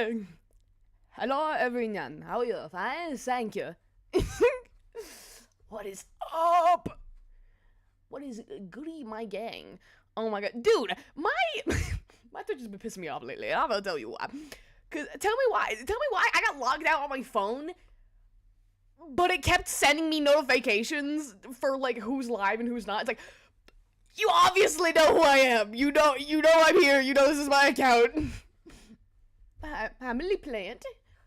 Doki! Hello, everyone. How are you? Fine, thank you. What is up? What is goody, my gang? Oh my god, dude, my Twitch has been pissing me off lately, and I'm gonna tell you why. Cause tell me why I got logged out on my phone, but it kept sending me notifications for like who's live and who's not. It's like, you obviously know who I am. You know I'm here. You know this is my account. Family plant.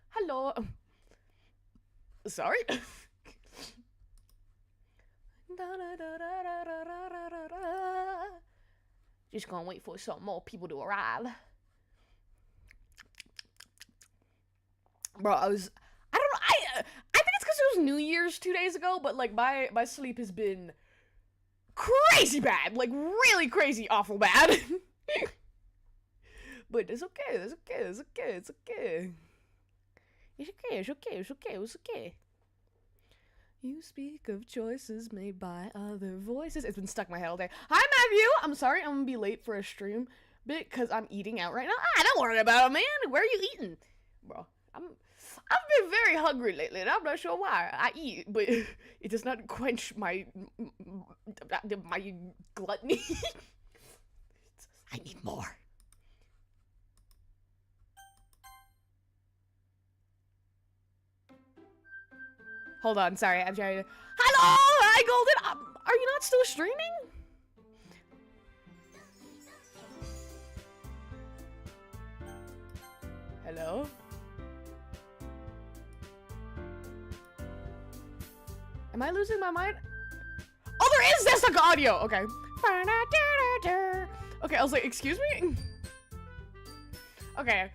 Hello. Sorry. Just gonna wait for some more people to arrive. Bro, I don't know, I think it's because it was New Year's 2 days ago, but like my sleep has been crazy bad, like really crazy awful bad. But it's okay, it's okay, it's okay, it's okay. It's okay, it's okay, it's okay, it's okay. You speak of choices made by other voices. It's been stuck in my head all day. Hi, Matthew! I'm sorry I'm gonna be late for a stream bit because I'm eating out right now. Don't worry about it, man. Where are you eating? Bro, I've been very hungry lately, and I'm not sure why. I eat, but it does not quench my gluttony. I need more. Hold on, sorry, I'm trying to... Hello! Hi, Golden! Are you not still streaming? Hello? Am I losing my mind? Oh, there is desktop audio! Okay. Okay, I was like, excuse me? Okay.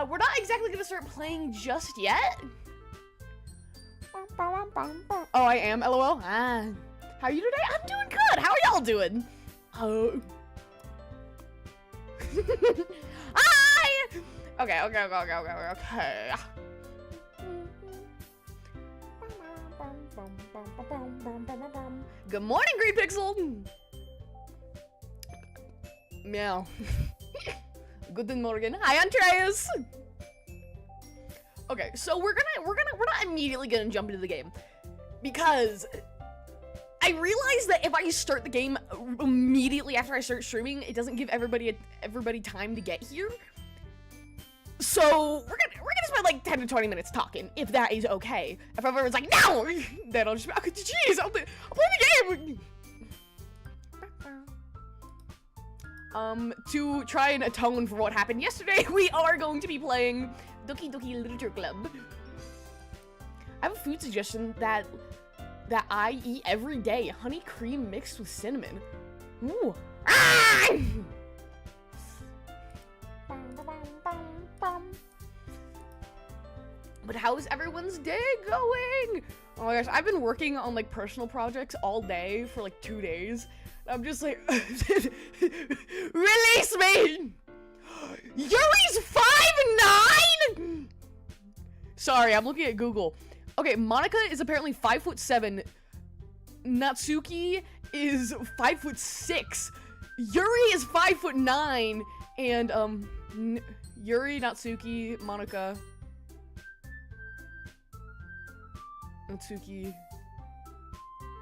We're not exactly gonna start playing just yet. Oh, I am, lol. How are you today? I'm doing good. How are y'all doing? Oh. Hi! Okay. Good morning, Green Pixel! Meow. Guten Morgen. Hi, Andreas! Okay, so we're not immediately gonna jump into the game, because I realize that if I start the game immediately after I start streaming, it doesn't give everybody time to get here. So we're gonna spend like 10 to 20 minutes talking, if that is okay. If everyone's like, no, then I'll just be, okay, jeez, I'll play the game. To try and atone for what happened yesterday, we are going to be playing Doki Doki Literature Club. I have a food suggestion that I eat every day: honey cream mixed with cinnamon. Ooh. Ah! But how's everyone's day going? Oh my gosh, I've been working on like personal projects all day for like 2 days. I'm just like, release me! Yuri's 5'9"? Sorry, I'm looking at Google. Okay, Monica is apparently 5'7". Natsuki is 5'6". Yuri is 5'9", and Yuri, Natsuki, Monica, Natsuki.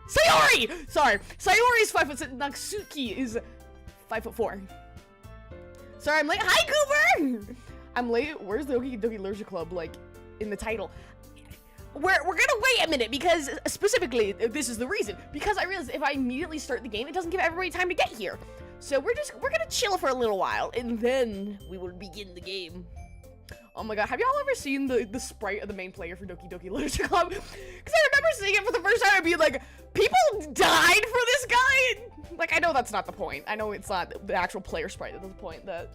Sayori! Sorry, Sayori is 5'6". Natsuki is 5'4". Sorry, I'm late. Hi, Cooper! I'm late. Where's the Doki Doki Literature Club, like, in the title? We're gonna wait a minute, because, specifically, this is the reason. Because I realized if I immediately start the game, it doesn't give everybody time to get here. So we're gonna chill for a little while, and then we will begin the game. Oh my god, have y'all ever seen the sprite of the main player for Doki Doki Literature Club? Because I remember seeing it for the first time and being like, people died for this guy? Like, I know that's not the point. I know it's not the actual player sprite that's the point, but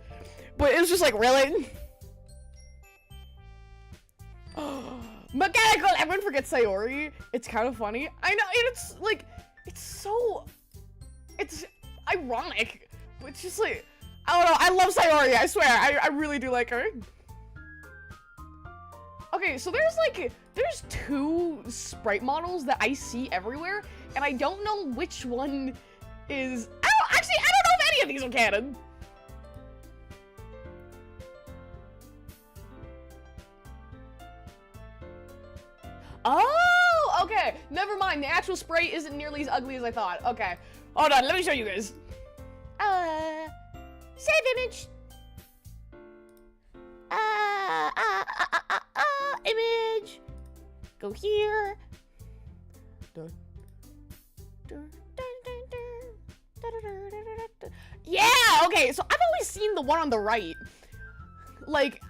it was just like, really? Mechanical! Everyone forgets Sayori. It's kind of funny. I know, and it's like, it's ironic, but it's just like, I don't know, I love Sayori, I swear, I really do like her. Okay, so there's 2 sprite models that I see everywhere, and I don't know which one is, I don't know if any of these are canon. Oh, okay. Never mind. The actual spray isn't nearly as ugly as I thought. Okay. Hold on. Let me show you guys. Save image. Image. Go here. Yeah, okay, so I've always seen the one on the right. Like,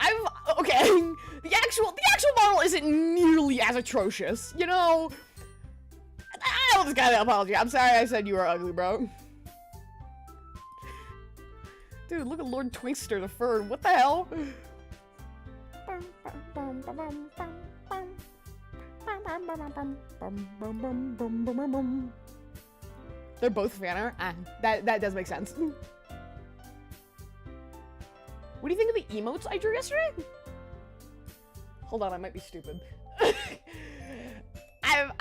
okay, the actual model isn't nearly as atrocious, you know? I'll just gotta apologize. I'm sorry I said you were ugly, bro. Dude, look at Lord Twinkster the Fern. What the hell? They're both fan art. That does make sense. What do you think of the emotes I drew yesterday? Hold on, I might be stupid. I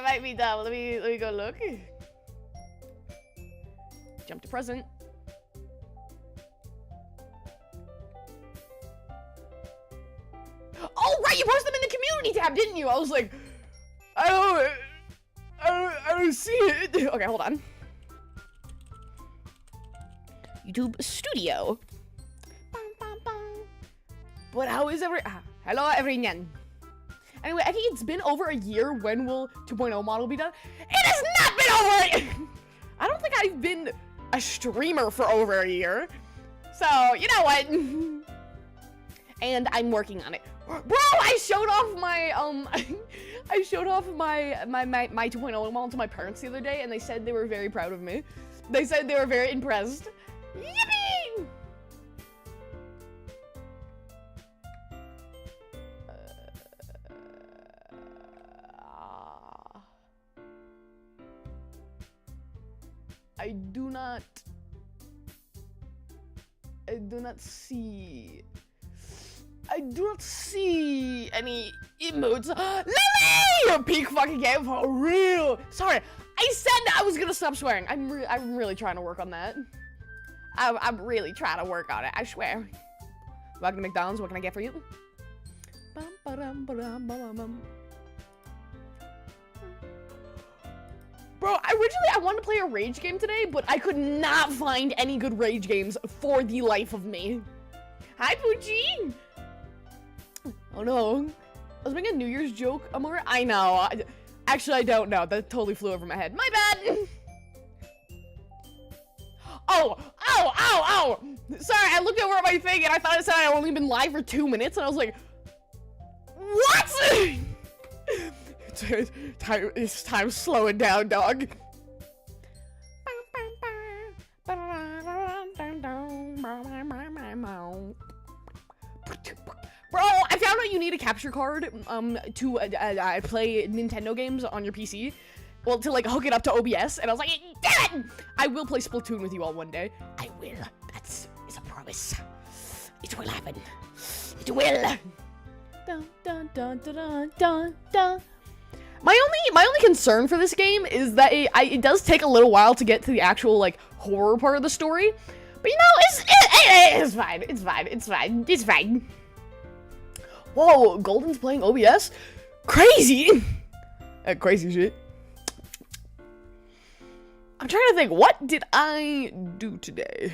might be dumb. Let me go look. Jump to present. Oh right, you posted them in the community tab, didn't you? I was like, I don't see it. Okay, hold on. YouTube Studio. But how is hello everyone. Anyway, I think it's been over a year. When will 2.0 model be done? It has not been over a year. I don't think I've been a streamer for over a year. So, you know what? And I'm working on it. Bro, I showed off my, I showed off my 2.0 model to my parents the other day, and they said they were very proud of me. They said they were very impressed. Yippee! I do not see any emotes. Lily! Peak fucking game for real. Sorry, I said I was gonna stop swearing. I'm really trying to work on that. I'm really trying to work on it. I swear. Welcome to McDonald's. What can I get for you? Bro, originally I wanted to play a rage game today, but I could not find any good rage games for the life of me. Hi, Poochie! Oh no. I was making a New Year's joke, Amor. I know. Actually, I don't know. That totally flew over my head. My bad! Oh! Sorry, I looked over at my thing and I thought it said I'd only been live for 2 minutes, and I was like, what?! It's time slowing down, dog. Bro, I found out you need a capture card to play Nintendo games on your PC. Well, to like hook it up to OBS, and I was like, damn it! I will play Splatoon with you all one day. I will. That's a promise. It will happen. It will. Dun, dun, dun, dun, dun, dun, dun. My only concern for this game is that it does take a little while to get to the actual like horror part of the story, but you know it's fine. It's fine. Whoa, Golden's playing OBS? Crazy! Crazy shit. I'm trying to think, what did I do today?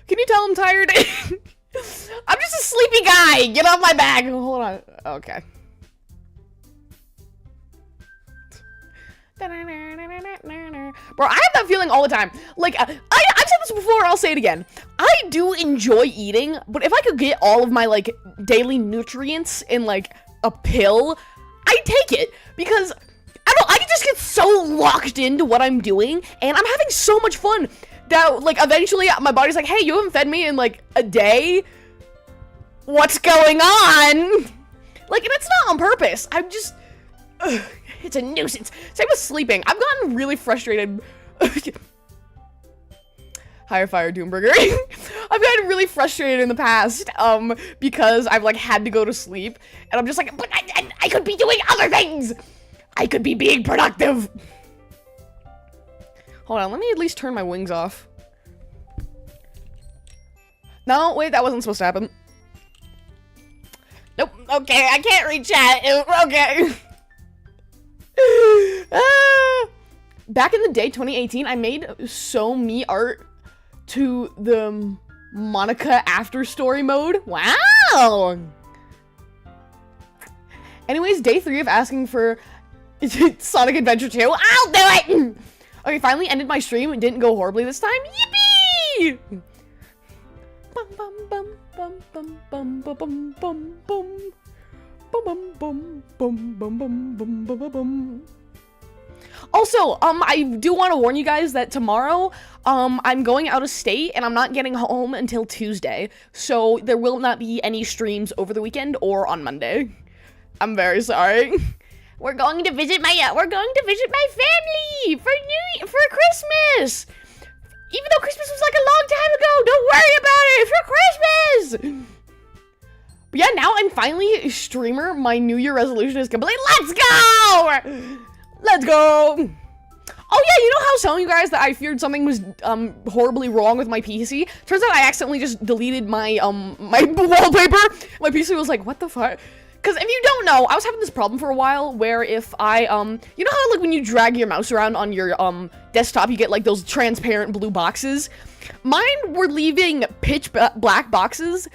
Can you tell I'm tired? I'm just a sleepy guy. Get off my back. Hold on. Okay. Bro, I have that feeling all the time. Like, I've said this before, I'll say it again. I do enjoy eating, but if I could get all of my, like, daily nutrients in, like, a pill, I'd take it. Because, I just get so locked into what I'm doing, and I'm having so much fun that, like, eventually my body's like, hey, you haven't fed me in, like, a day? What's going on? Like, and it's not on purpose. I'm just... it's a nuisance. Same with sleeping. I've gotten really frustrated. Higher fire, Doomburger. I've gotten really frustrated in the past, because I've, like, had to go to sleep, and I'm just like, but I could be doing other things! I could be being productive! Hold on, let me at least turn my wings off. No, wait, that wasn't supposed to happen. Nope. Okay, I can't read chat. Okay. Back in the day, 2018, I made so me art to the Monica after story mode. Wow. Anyways, day 3 of asking for Sonic Adventure 2. I'll do it. Okay, finally ended my stream. It didn't go horribly this time. Yippee! Bum bum bum bum bum bum bum bum bum bum bum bum bum bum bum bum bum bum. Also, I do want to warn you guys that tomorrow, I'm going out of state and I'm not getting home until Tuesday. So there will not be any streams over the weekend or on Monday. I'm very sorry. We're going to visit my family for Christmas. Even though Christmas was like a long time ago, don't worry about it. It's for Christmas. But yeah, now I'm finally a streamer. My New Year resolution is complete. Let's go! Let's go! Oh yeah, you know how I was telling you guys that I feared something was horribly wrong with my PC? Turns out I accidentally just deleted my my wallpaper. My PC was like, what the fuck? Because if you don't know, I was having this problem for a while where if I, you know how like when you drag your mouse around on your desktop, you get like those transparent blue boxes? Mine were leaving pitch black boxes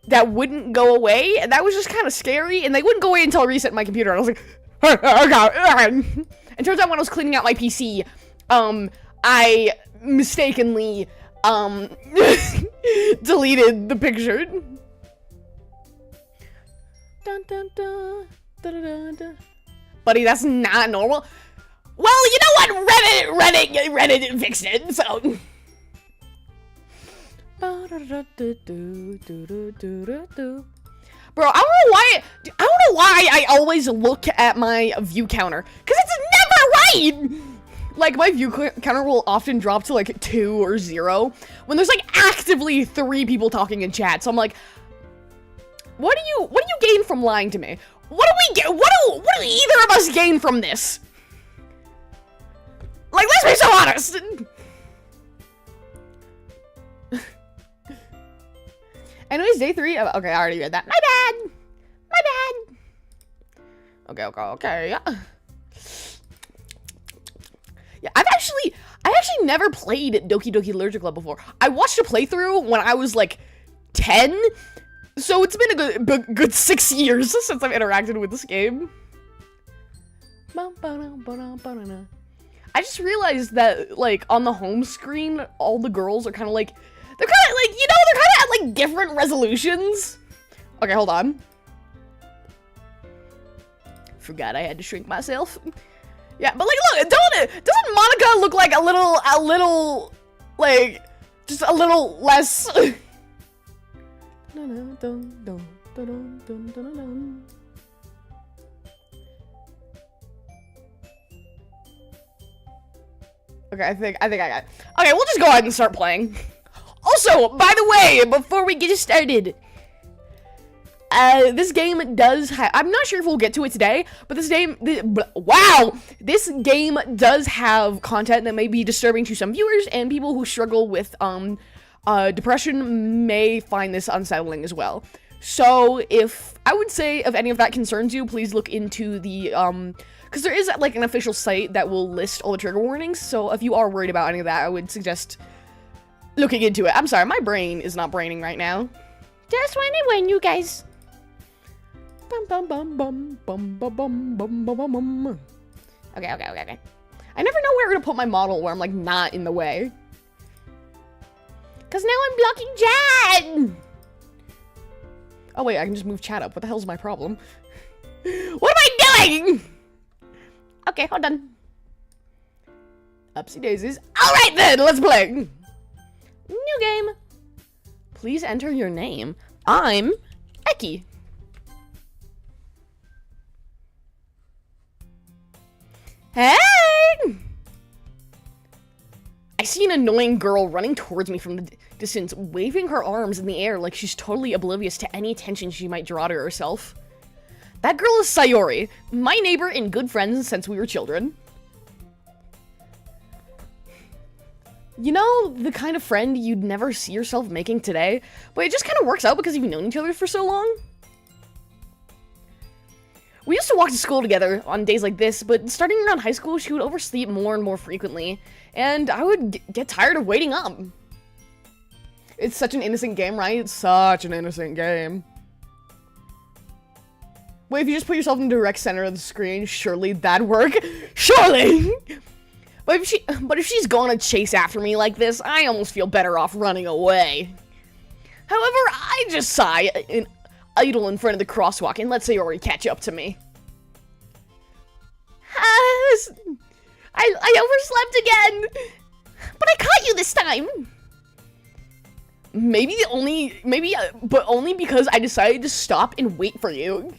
that wouldn't go away, and that was just kind of scary, and they wouldn't go away until I reset my computer, and I was like, oh god. And turns out when I was cleaning out my PC, I mistakenly, deleted the picture. Dun, dun, dun, dun, dun, dun. Buddy, that's not normal. Well, you know what? Reddit fixed it, so. Bro, I don't know why I always look at my view counter, cause it's never right. Like my view counter will often drop to like 2 or 0 when there's like actively 3 people talking in chat. So I'm like, what do you gain from lying to me? What do we get? What do either of us gain from this? Like, let's be so honest. Anyways, day 3. Okay, I already read that. My bad. Okay. Yeah, I actually never played Doki Doki Literature Club before. I watched a playthrough when I was like 10. So it's been a good 6 years since I've interacted with this game. I just realized that, like, on the home screen, all the girls are kind of like, they're kind of like, you know, they're kind of at, like, different resolutions. Okay, hold on. Forgot I had to shrink myself. Yeah, but, like, look, doesn't Monica look like a little, like, just a little less... Okay, I think I got it. Okay, we'll just go ahead and start playing. Also, by the way, before we get started, this game does have, I'm not sure if we'll get to it today, but this game does have content that may be disturbing to some viewers, and people who struggle with, depression may find this unsettling as well. So I would say if any of that concerns you, please look into the, because there is like an official site that will list all the trigger warnings, so if you are worried about any of that, I would suggest looking into it. I'm sorry, my brain is not braining right now. Just when you guys. Bum bum bum bum bum bum bum bum bum bum. Okay. I never know where to put my model where I'm like not in the way. Cause now I'm blocking chat! Oh wait, I can just move chat up. What the hell's my problem? What am I doing? Okay, hold on. Upsy daisies. Alright then, let's play! New game. Please enter your name. I'm Ecci. Hey! I see an annoying girl running towards me from the distance, waving her arms in the air like she's totally oblivious to any attention she might draw to herself. That girl is Sayori, my neighbor and good friends since we were children. You know, the kind of friend you'd never see yourself making today, but it just kind of works out because you've known each other for so long? We used to walk to school together on days like this, but starting around high school, she would oversleep more and more frequently, and I would get tired of waiting up. It's such an innocent game, right? It's such an innocent game. Wait, if you just put yourself in the direct center of the screen, surely that'd work. Surely! But if she's gonna chase after me like this, I almost feel better off running away. However, I just sigh and idle in front of the crosswalk and let Sayori catch up to me. I overslept again, but I caught you this time. But only because I decided to stop and wait for you.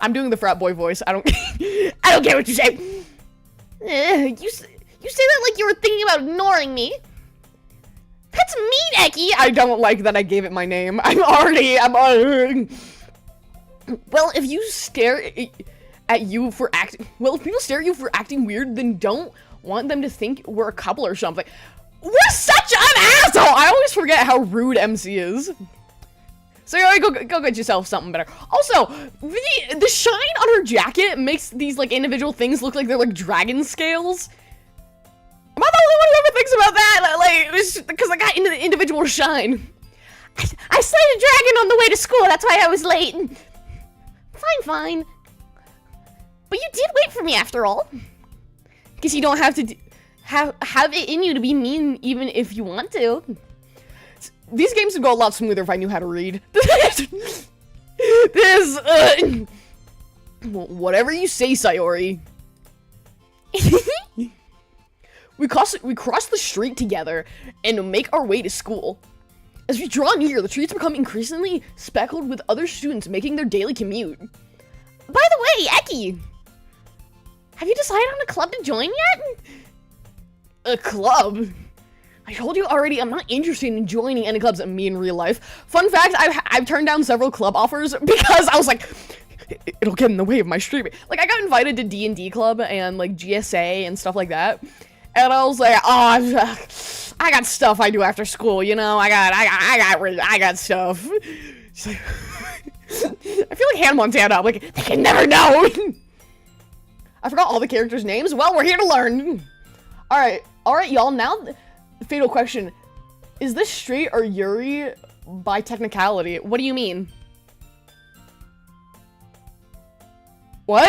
I'm doing the frat boy voice. I don't care what you say. You say that like you were thinking about ignoring me. That's mean, Ecci. I don't like that I gave it my name. Well, if you stare at you for acting, if people stare at you for acting weird, then don't want them to think we're a couple or something. We're such an asshole! I always forget how rude MC is. So go get yourself something better. Also, the shine on her jacket makes these like individual things look like they're like dragon scales. Am I the only one who ever thinks about that? Like, because I got into the individual shine. I slayed a dragon on the way to school. That's why I was late. Fine. But you did wait for me after all. Guess you don't have to have it in you to be mean even if you want to. These games would go a lot smoother if I knew how to read. Whatever you say, Sayori. We cross the street together and make our way to school. As we draw near, the streets become increasingly speckled with other students making their daily commute. By the way, Ecci, have you decided on a club to join yet? A club? I told you already, I'm not interested in joining any clubs me in real life. Fun fact, I've turned down several club offers because I was like, it'll get in the way of my streaming. Like, I got invited to D&D club and like GSA and stuff like that. And I was like, oh, I got stuff I do after school, you know? I got stuff. She's like, I feel like Hannah Montana. I'm like, they can never know. I forgot all the characters' names. Well, we're here to learn. All right, y'all. Now, the fatal question: is this straight or Yuri by technicality? What do you mean? What?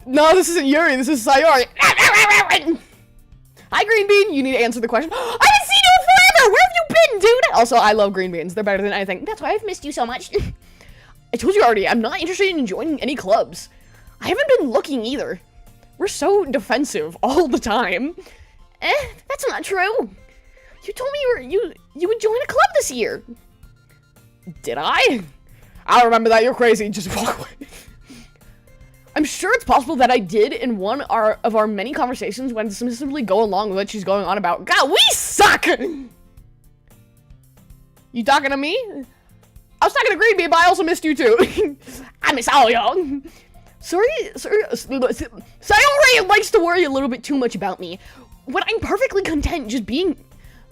No, this isn't Yuri. This is Sayori. Hi, Green Bean. You need to answer the question. I haven't seen you in forever. Where have you been, dude? Also, I love green beans. They're better than anything. That's why I've missed you so much. I told you already. I'm not interested in joining any clubs. I haven't been looking either. We're so defensive all the time. That's not true. You told me you would join a club this year. Did I? I don't remember that. You're crazy. Just walk away. I'm sure it's possible that I did in one of our many conversations when simply go along with what she's going on about. God, we suck! You talking to me? I was talking to Green Bean, but I also missed you too. I miss all y'all. Sayori likes to worry a little bit too much about me. When I'm perfectly content just getting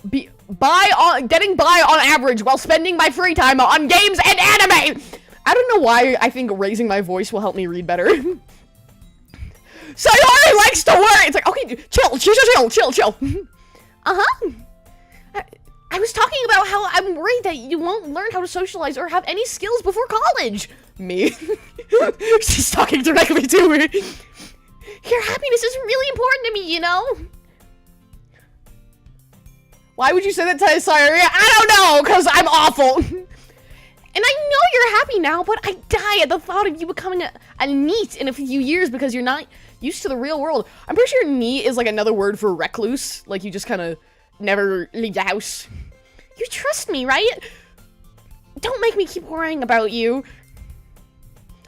by on average while spending my free time on games and anime. I don't know why I think raising my voice will help me read better. Sayori likes to worry. It's like, okay, chill. Uh-huh. I was talking about how I'm worried that you won't learn how to socialize or have any skills before college. Me? She's talking directly to me. Your happiness is really important to me, you know? Why would you say that to Sayori? I don't know, because I'm awful. And I know you're happy now, but I die at the thought of you becoming a NEET in a few years because you're not used to the real world. I'm pretty sure NEET is like another word for recluse. Like you just kind of never leave the house. You trust me, right? Don't make me keep worrying about you.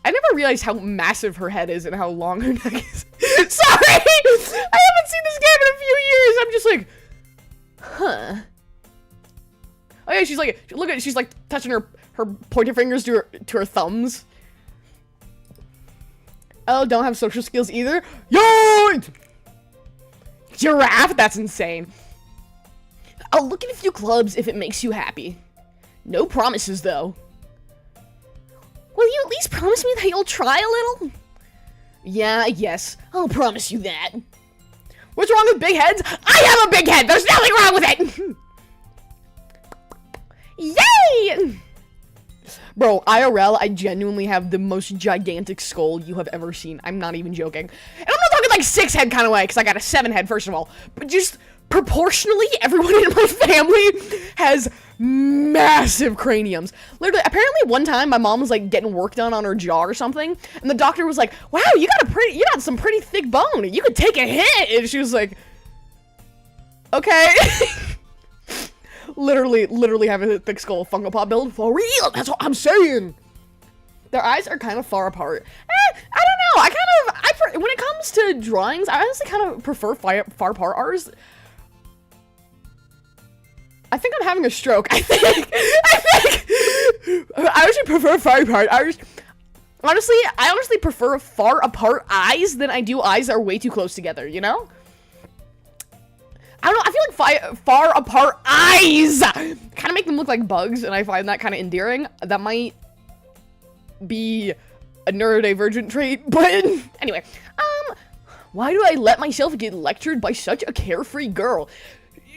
I never realized how massive her head is and how long her neck is. Sorry! I haven't seen this game in a few years. I'm just like, huh. Oh yeah, she's like, look at, she's like touching her pointer fingers to her thumbs. Oh, don't have social skills either. Yoink! Giraffe? That's insane. I'll look at a few clubs if it makes you happy. No promises, though. Will you at least promise me that you'll try a little? Yeah, I guess. I'll promise you that. What's wrong with big heads? I have a big head! There's nothing wrong with it! Yay! Bro, IRL, I genuinely have the most gigantic skull you have ever seen. I'm not even joking. And I'm not talking like 6 head kind of way, because I got a 7 head, first of all. But just proportionally, everyone in my family has massive craniums. Literally, apparently one time my mom was like getting work done on her jaw or something, and the doctor was like, wow, you got some pretty thick bone. You could take a hit. And she was like, okay. literally have a thick skull Funko Pop build for real. That's what I'm saying. Their eyes are kind of far apart. I don't know. When it comes to drawings, I honestly kind of prefer far apart artists. I think I'm having a stroke. I actually prefer far apart artists. Honestly, I honestly prefer far apart eyes than I do eyes that are way too close together, you know? I don't know, I feel like far apart eyes kind of make them look like bugs, and I find that kind of endearing. That might be a neurodivergent trait, but anyway. Why do I let myself get lectured by such a carefree girl?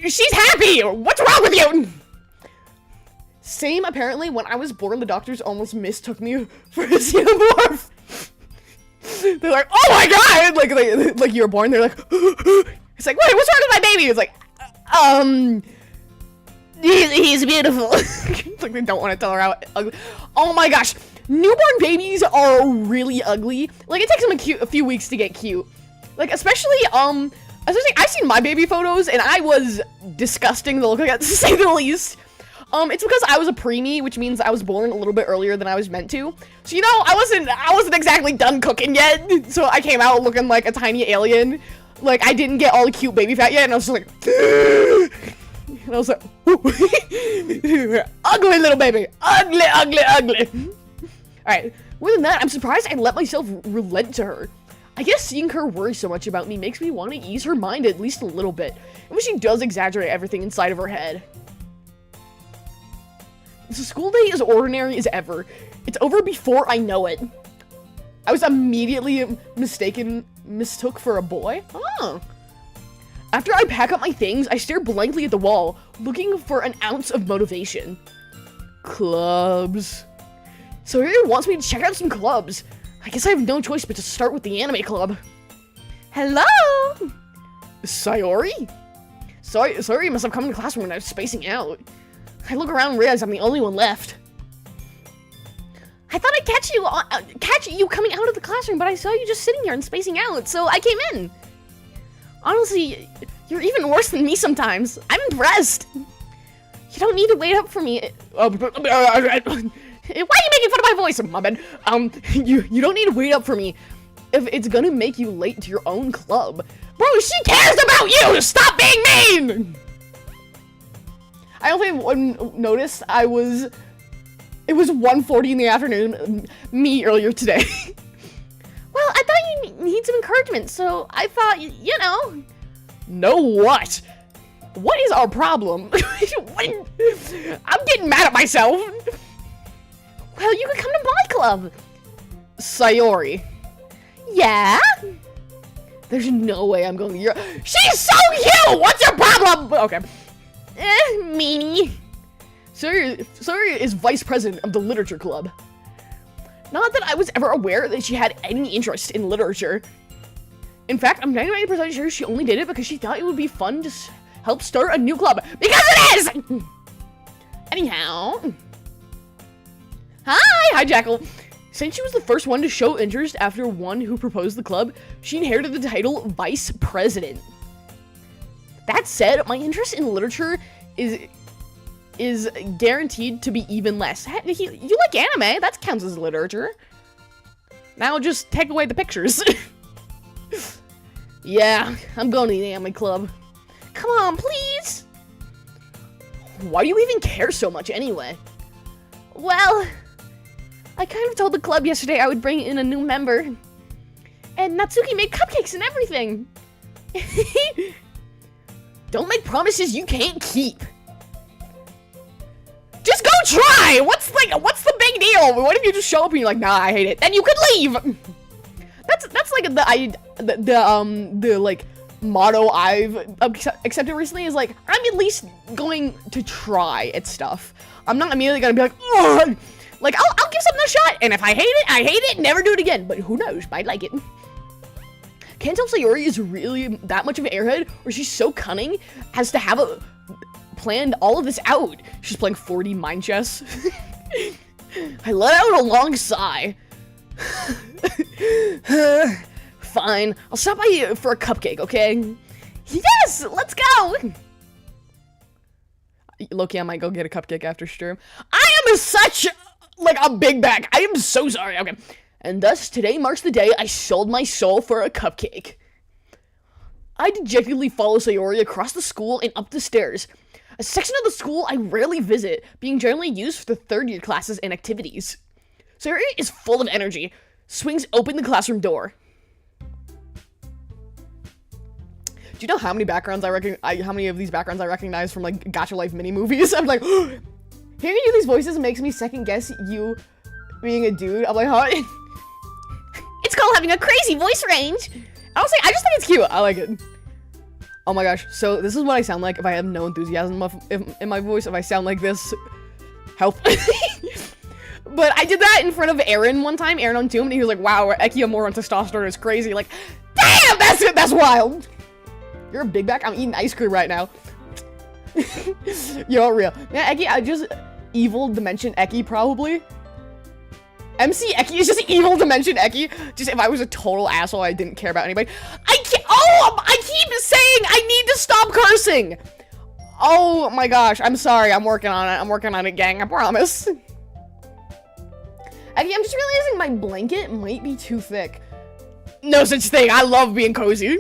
She's happy! What's wrong with you? Same, apparently, when I was born, the doctors almost mistook me for a xenomorph. They're like, oh my god! Like you were born, they're like, it's like, wait, what's wrong with my baby? It's like, he's beautiful. Like they don't want to tell her how ugly. Oh my gosh, newborn babies are really ugly. Like it takes them a few weeks to get cute. Like especially I've seen my baby photos and I was disgusting to look at, to say the least. It's because I was a preemie, which means I was born a little bit earlier than I was meant to. So you know, I wasn't exactly done cooking yet. So I came out looking like a tiny alien. Like I didn't get all the cute baby fat yet, and I was just like, and I was like, ugly little baby, ugly. All right. More than that, I'm surprised I let myself relent to her. I guess seeing her worry so much about me makes me want to ease her mind at least a little bit. And when she does exaggerate everything inside of her head. The school day is ordinary as ever. It's over before I know it. I was immediately mistook for a boy. Oh. After I pack up my things, I stare blankly at the wall, looking for an ounce of motivation. Clubs. Sawyer wants me to check out some clubs. I guess I have no choice but to start with the anime club. Hello? Sayori? Sorry, must have come to the classroom when I was spacing out. I look around and realize I'm the only one left. I thought I'd catch you coming out of the classroom, but I saw you just sitting here and spacing out, so I came in. Honestly, you're even worse than me sometimes. I'm impressed. You don't need to wait up for me. Why are you making fun of my voice? My bad. You don't need to wait up for me if it's gonna make you late to your own club. Bro, she cares about you! Stop being mean! I don't think anyone noticed it was 1:40 in the afternoon, me earlier today. Well, I thought you need some encouragement, so I thought, you know. Know what? What is our problem? I'm getting mad at myself. Well, you can come to my club. Sayori. Yeah? There's no way I'm going to your— She's so cute! What's your problem? Okay. Meanie. Sawyer is vice president of the literature club. Not that I was ever aware that she had any interest in literature. In fact, I'm 99% sure she only did it because she thought it would be fun to help start a new club. Because it is! Anyhow. Hi, Jackal. Since she was the first one to show interest after one who proposed the club, she inherited the title vice president. That said, my interest in literature is guaranteed to be even less. You like anime, that counts as literature. Now just take away the pictures. Yeah, I'm going to the anime club. Come on, please. Why do you even care so much anyway? Well, I kind of told the club yesterday I would bring in a new member. And Natsuki made cupcakes and everything. Don't make promises you can't keep. Just go try! What's what's the big deal? What if you just show up and you're like, nah, I hate it. Then you could leave. That's like the like motto I've accepted recently is like, I'm at least going to try at stuff. I'm not immediately gonna be like, ugh. Like, I'll give something a shot, and if I hate it, I hate it, never do it again. But who knows, might like it. Can't tell if Sayori is really that much of an airhead, or she's so cunning as to have planned all of this out. She's playing 4D mind chess. I let out a long sigh. Fine, I'll stop by you for a cupcake, okay? Yes, let's go! Loki, I might go get a cupcake after stream. I am such, like, a big bag. I am so sorry, okay. And thus, today marks the day I sold my soul for a cupcake. I dejectedly follow Sayori across the school and up the stairs. A section of the school I rarely visit, being generally used for the third-year classes and activities. Sayori is full of energy, swings open the classroom door. Do you know how many backgrounds how many of these backgrounds I recognize from like Gacha Life mini movies? I'm like, hearing you do these voices makes me second guess you being a dude. I'm like, huh? It's called having a crazy voice range. I just think it's cute. I like it. Oh my gosh. So this is what I sound like if I have no enthusiasm in my voice. If I sound like this, help. But I did that in front of Aaron one time, Aaron on Tomb, and he was like, wow, Ecci Amor on testosterone is crazy. Like, damn, that's wild. You're a big back? I'm eating ice cream right now. Yo, real. Yeah, Ecci, I just evil dimension Ecci, probably. MC Ecci is just evil dimension Ecci. Just if I was a total asshole, I didn't care about anybody. I keep saying I need to stop cursing. Oh my gosh, I'm sorry. I'm working on it. I'm working on it, gang. I promise. Ecci, I'm just realizing my blanket might be too thick. No such thing. I love being cozy.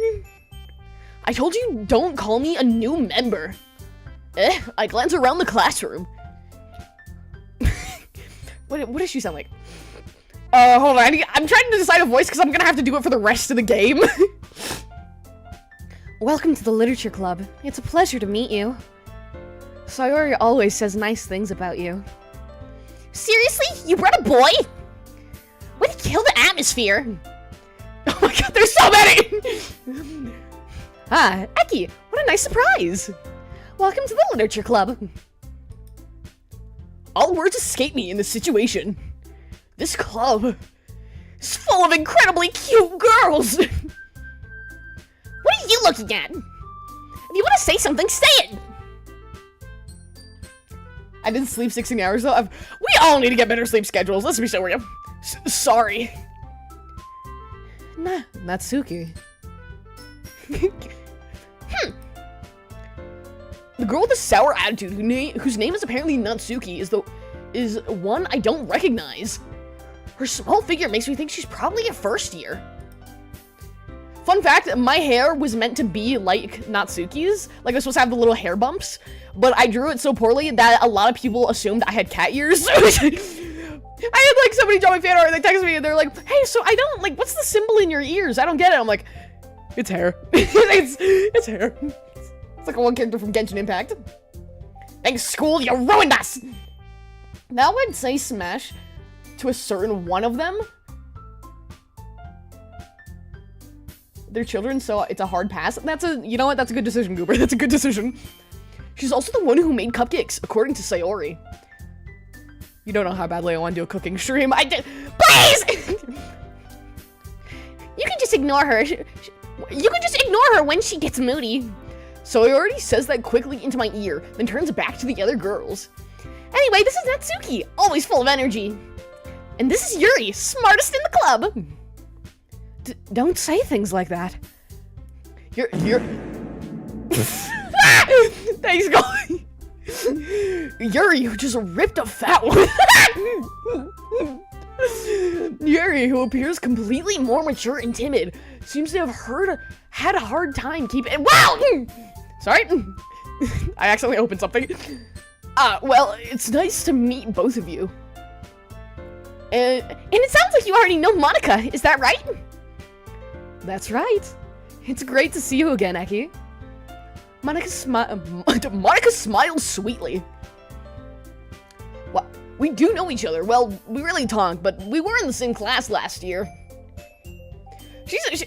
I told you, don't call me a new member. I glance around the classroom. What does she sound like? Hold on, I'm trying to decide a voice because I'm gonna have to do it for the rest of the game. Welcome to the Literature Club. It's a pleasure to meet you. Sayori always says nice things about you. Seriously? You brought a boy? Way to kill the atmosphere. Oh my god, there's so many! Ah, Ecci, what a nice surprise! Welcome to the Literature Club. All words escape me in this situation. This club is full of incredibly cute girls! What are you looking at? If you want to say something, say it! I didn't sleep 16 hours though. We all need to get better sleep schedules, let's be so real. Sorry. Nah, Natsuki. The girl with the sour attitude, whose name is apparently Natsuki, is one I don't recognize. Her small figure makes me think she's probably a first year. Fun fact, my hair was meant to be like Natsuki's. Like, I was supposed to have the little hair bumps, but I drew it so poorly that a lot of people assumed I had cat ears. I had, like, somebody draw my fan art, and they texted me, and they're like, hey, so I don't, like, what's the symbol in your ears? I don't get it. I'm like, it's hair. it's hair. It's like a one character from Genshin Impact. Thanks, school, you ruined us! Now I'd say smash to a certain one of them. They're children, so it's a hard pass. You know what? That's a good decision, Goober. That's a good decision. She's also the one who made cupcakes, according to Sayori. You don't know how badly I want to do a cooking stream. I did. Please! You can just ignore her. You can just ignore her when she gets moody. Sayori says that quickly into my ear, then turns back to the other girls. Anyway, this is Natsuki, always full of energy. And this is Yuri, smartest in the club. Don't say things like that. You're... Thanks, guy. Yuri, who just ripped a fat one. Yuri, who appears completely more mature and timid, seems to have had a hard time keeping... Wow! Sorry. I accidentally opened something. Well, it's nice to meet both of you. And it sounds like you already know Monica, is that right? That's right. It's great to see you again, Ecci. Monica smiles sweetly. We do know each other. Well, we really talk, but we were in the same class last year.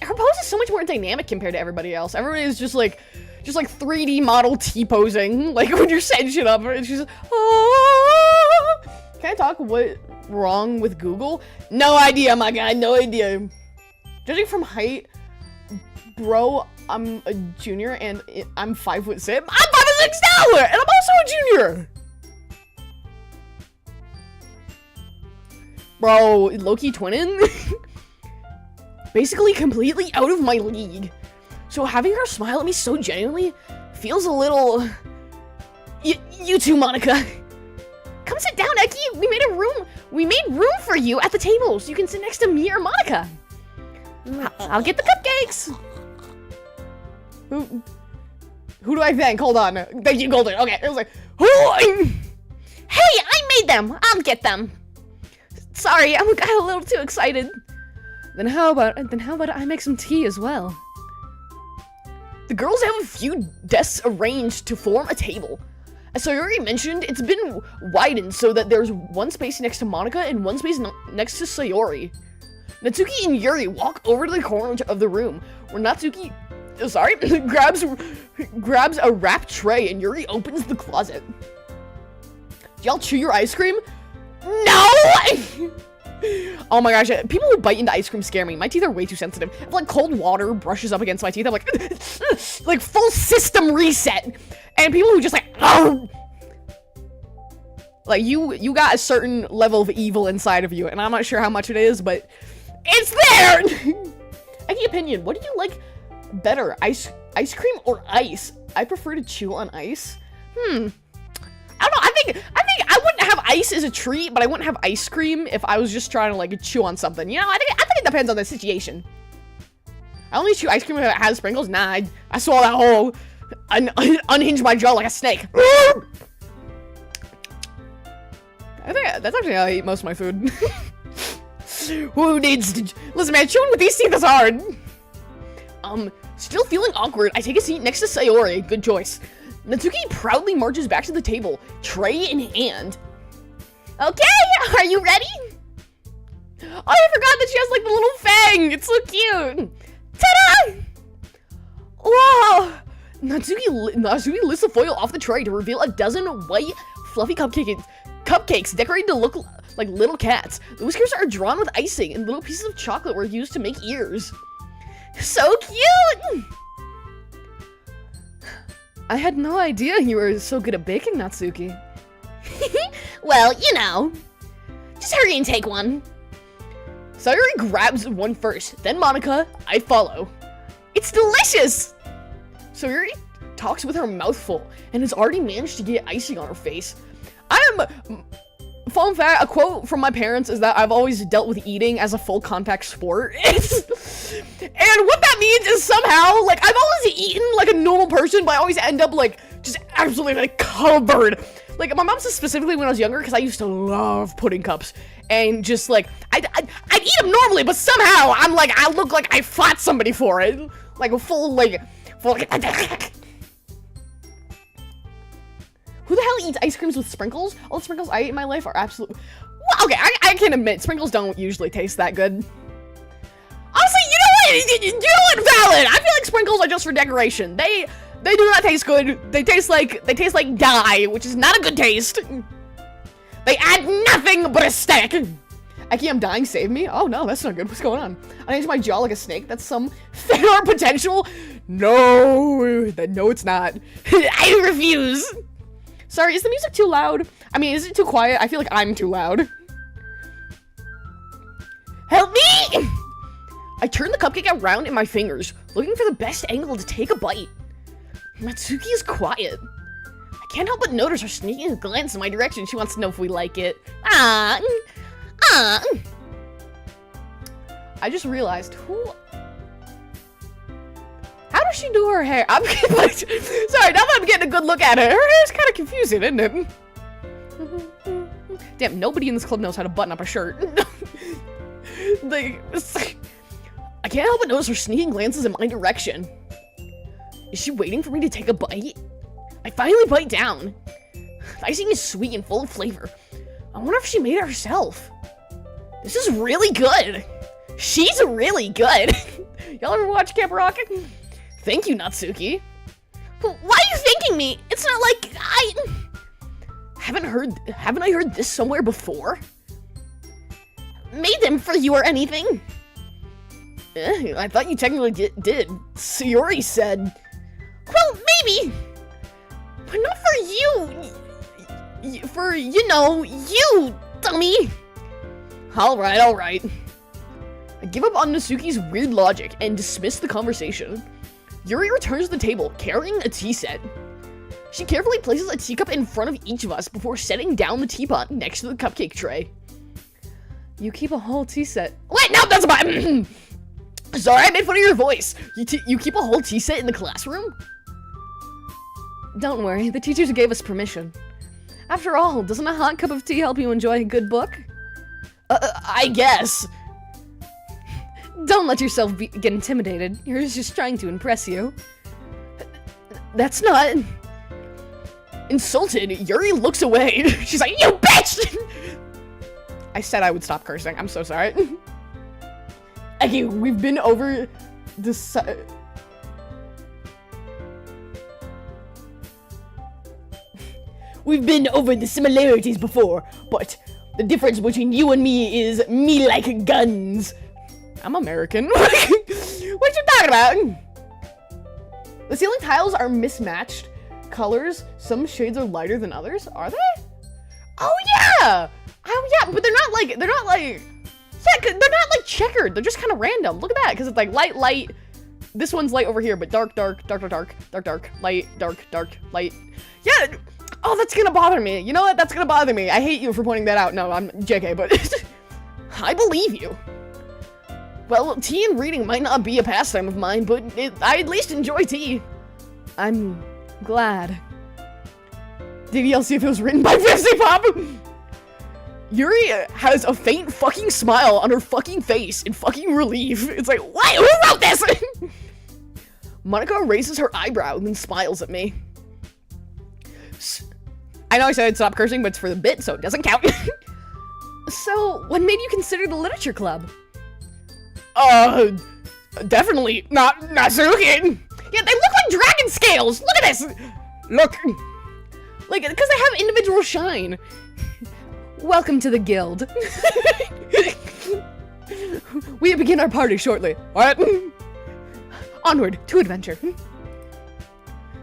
Her pose is so much more dynamic compared to everybody else. Everybody is just like 3D model T-posing, like when you're setting shit up, and she's oh. Can I talk? What wrong with Google? No idea, my guy, no idea. Judging from height, bro, I'm a junior and I'm 5'6". I'm 5'6" now, and I'm also a junior. Bro, low-key twinning? Basically completely out of my league. So having her smile at me so genuinely feels a little... You too, Monica. Come sit down, Ecci. We made room for you at the table so you can sit next to me or Monica. I'll get the cupcakes. Who do I thank? Hold on. Thank you, Golden. Okay, it was like, hey, I made them. I'll get them. Sorry, I got a little too excited. Then how about I make some tea as well? The girls have a few desks arranged to form a table. As Sayori mentioned, it's been widened so that there's one space next to Monica and one space next to Sayori. Natsuki and Yuri walk over to the corner of the room, where Natsuki, grabs a wrapped tray and Yuri opens the closet. Y'all chew your ice cream? No! Oh my gosh, people who bite into ice cream scare me. My teeth are way too sensitive. If like cold water brushes up against my teeth, I'm like full system reset. And people who just like you got a certain level of evil inside of you, and I'm not sure how much it is, but it's there. Any opinion? What do you like better, ice cream or ice? I prefer to chew on ice. I don't know. I think I wouldn't have ice as a treat, but I wouldn't have ice cream if I was just trying to like chew on something. You know, I think it depends on the situation. I only chew ice cream if it has sprinkles. Nah, I swallow that whole, unhinge my jaw like a snake. I think that's actually how I eat most of my food. Who needs to listen, man? Chewing with these teeth is hard. Still feeling awkward. I take a seat next to Sayori. Good choice. Natsuki proudly marches back to the table, tray in hand. Okay, are you ready? Oh, I forgot that she has like the little fang. It's so cute. Ta-da! Wow. Natsuki lifts the foil off the tray to reveal a dozen white, fluffy cupcakes decorated to look like little cats. The whiskers are drawn with icing, and little pieces of chocolate were used to make ears. So cute! I had no idea you were so good at baking, Natsuki. Well, you know. Just hurry and take one. Sayori grabs one first, then Monica. I follow. It's delicious! Sayori talks with her mouth full and has already managed to get icing on her face. Fun fact, a quote from my parents is that I've always dealt with eating as a full contact sport. And what that means is somehow, like, I've always eaten like a normal person, but I always end up like, just absolutely like covered. Like, my mom says specifically when I was younger, because I used to love pudding cups. And just like, I'd eat them normally, but somehow I'm like, I look like I fought somebody for it. Like a full, like, who the hell eats ice creams with sprinkles? All the sprinkles I eat in my life are absolute. Well, okay, I can admit, sprinkles don't usually taste that good. Honestly, you know what? You know what? Valid. I feel like sprinkles are just for decoration. They do not taste good. They taste like dye, which is not a good taste. They add nothing but a stick. Ecci, I'm dying. Save me. Oh no, that's not good. What's going on? I changed my jaw like a snake. That's some fan art potential. No, it's not. I refuse. Sorry, is the music too loud? I mean, is it too quiet? I feel like I'm too loud. Help me! I turn the cupcake around in my fingers, looking for the best angle to take a bite. Natsuki is quiet. I can't help but notice her sneaking a glance in my direction. She wants to know if we like it. I just realized how does she do her hair? I'm like, sorry, now that I'm getting a good look at it, her hair is kind of confusing, isn't it? Damn, nobody in this club knows how to button up a shirt. I can't help but notice her sneaking glances in my direction. Is she waiting for me to take a bite? I finally bite down. The icing is sweet and full of flavor. I wonder if she made it herself. This is really good. She's really good. Y'all ever watch Camp Rocket? Thank you, Natsuki. Why are you thanking me? It's not like haven't I heard this somewhere before? Made them for you or anything? I thought you technically did. Sayori said. Well, maybe. But not for you. For, you know, you, dummy. Alright. I give up on Natsuki's weird logic and dismiss the conversation. Yuri returns to the table, carrying a tea set. She carefully places a teacup in front of each of us before setting down the teapot next to the cupcake tray. You keep a whole tea set. Wait, no, that's my. Sorry, I made fun of your voice. You keep a whole tea set in the classroom? Don't worry, the teachers gave us permission. After all, doesn't a hot cup of tea help you enjoy a good book? I guess. Don't let yourself get intimidated. Yuri's just trying to impress you. That's not... Insulted, Yuri looks away. She's like, you bitch! I said I would stop cursing. I'm so sorry. Okay, we've been over this... We've been over the similarities before, but the difference between you and me is me like guns. I'm American. What you talking about? The ceiling tiles are mismatched colors. Some shades are lighter than others. Are they? Oh yeah! But they're not like checkered. They're just kind of random. Look at that, because it's like light. This one's light over here, but dark, light, dark, light. Yeah. Oh, that's gonna bother me. You know what? That's gonna bother me. I hate you for pointing that out. No, I'm JK, but I believe you. Well, tea and reading might not be a pastime of mine, but I at least enjoy tea. I'm glad. Did y'all see if it was written by Fifty Pop? Yuri has a faint fucking smile on her fucking face in fucking relief. It's like, what? Who wrote this? Monica raises her eyebrow and then smiles at me. I know I said stop cursing, but it's for the bit, so it doesn't count. So, what made you consider the literature club? Definitely not Natsuki. Yeah, they look like dragon scales. Look at this. Look. Like, because they have individual shine. Welcome to the guild. We begin our party shortly. What? Onward to adventure.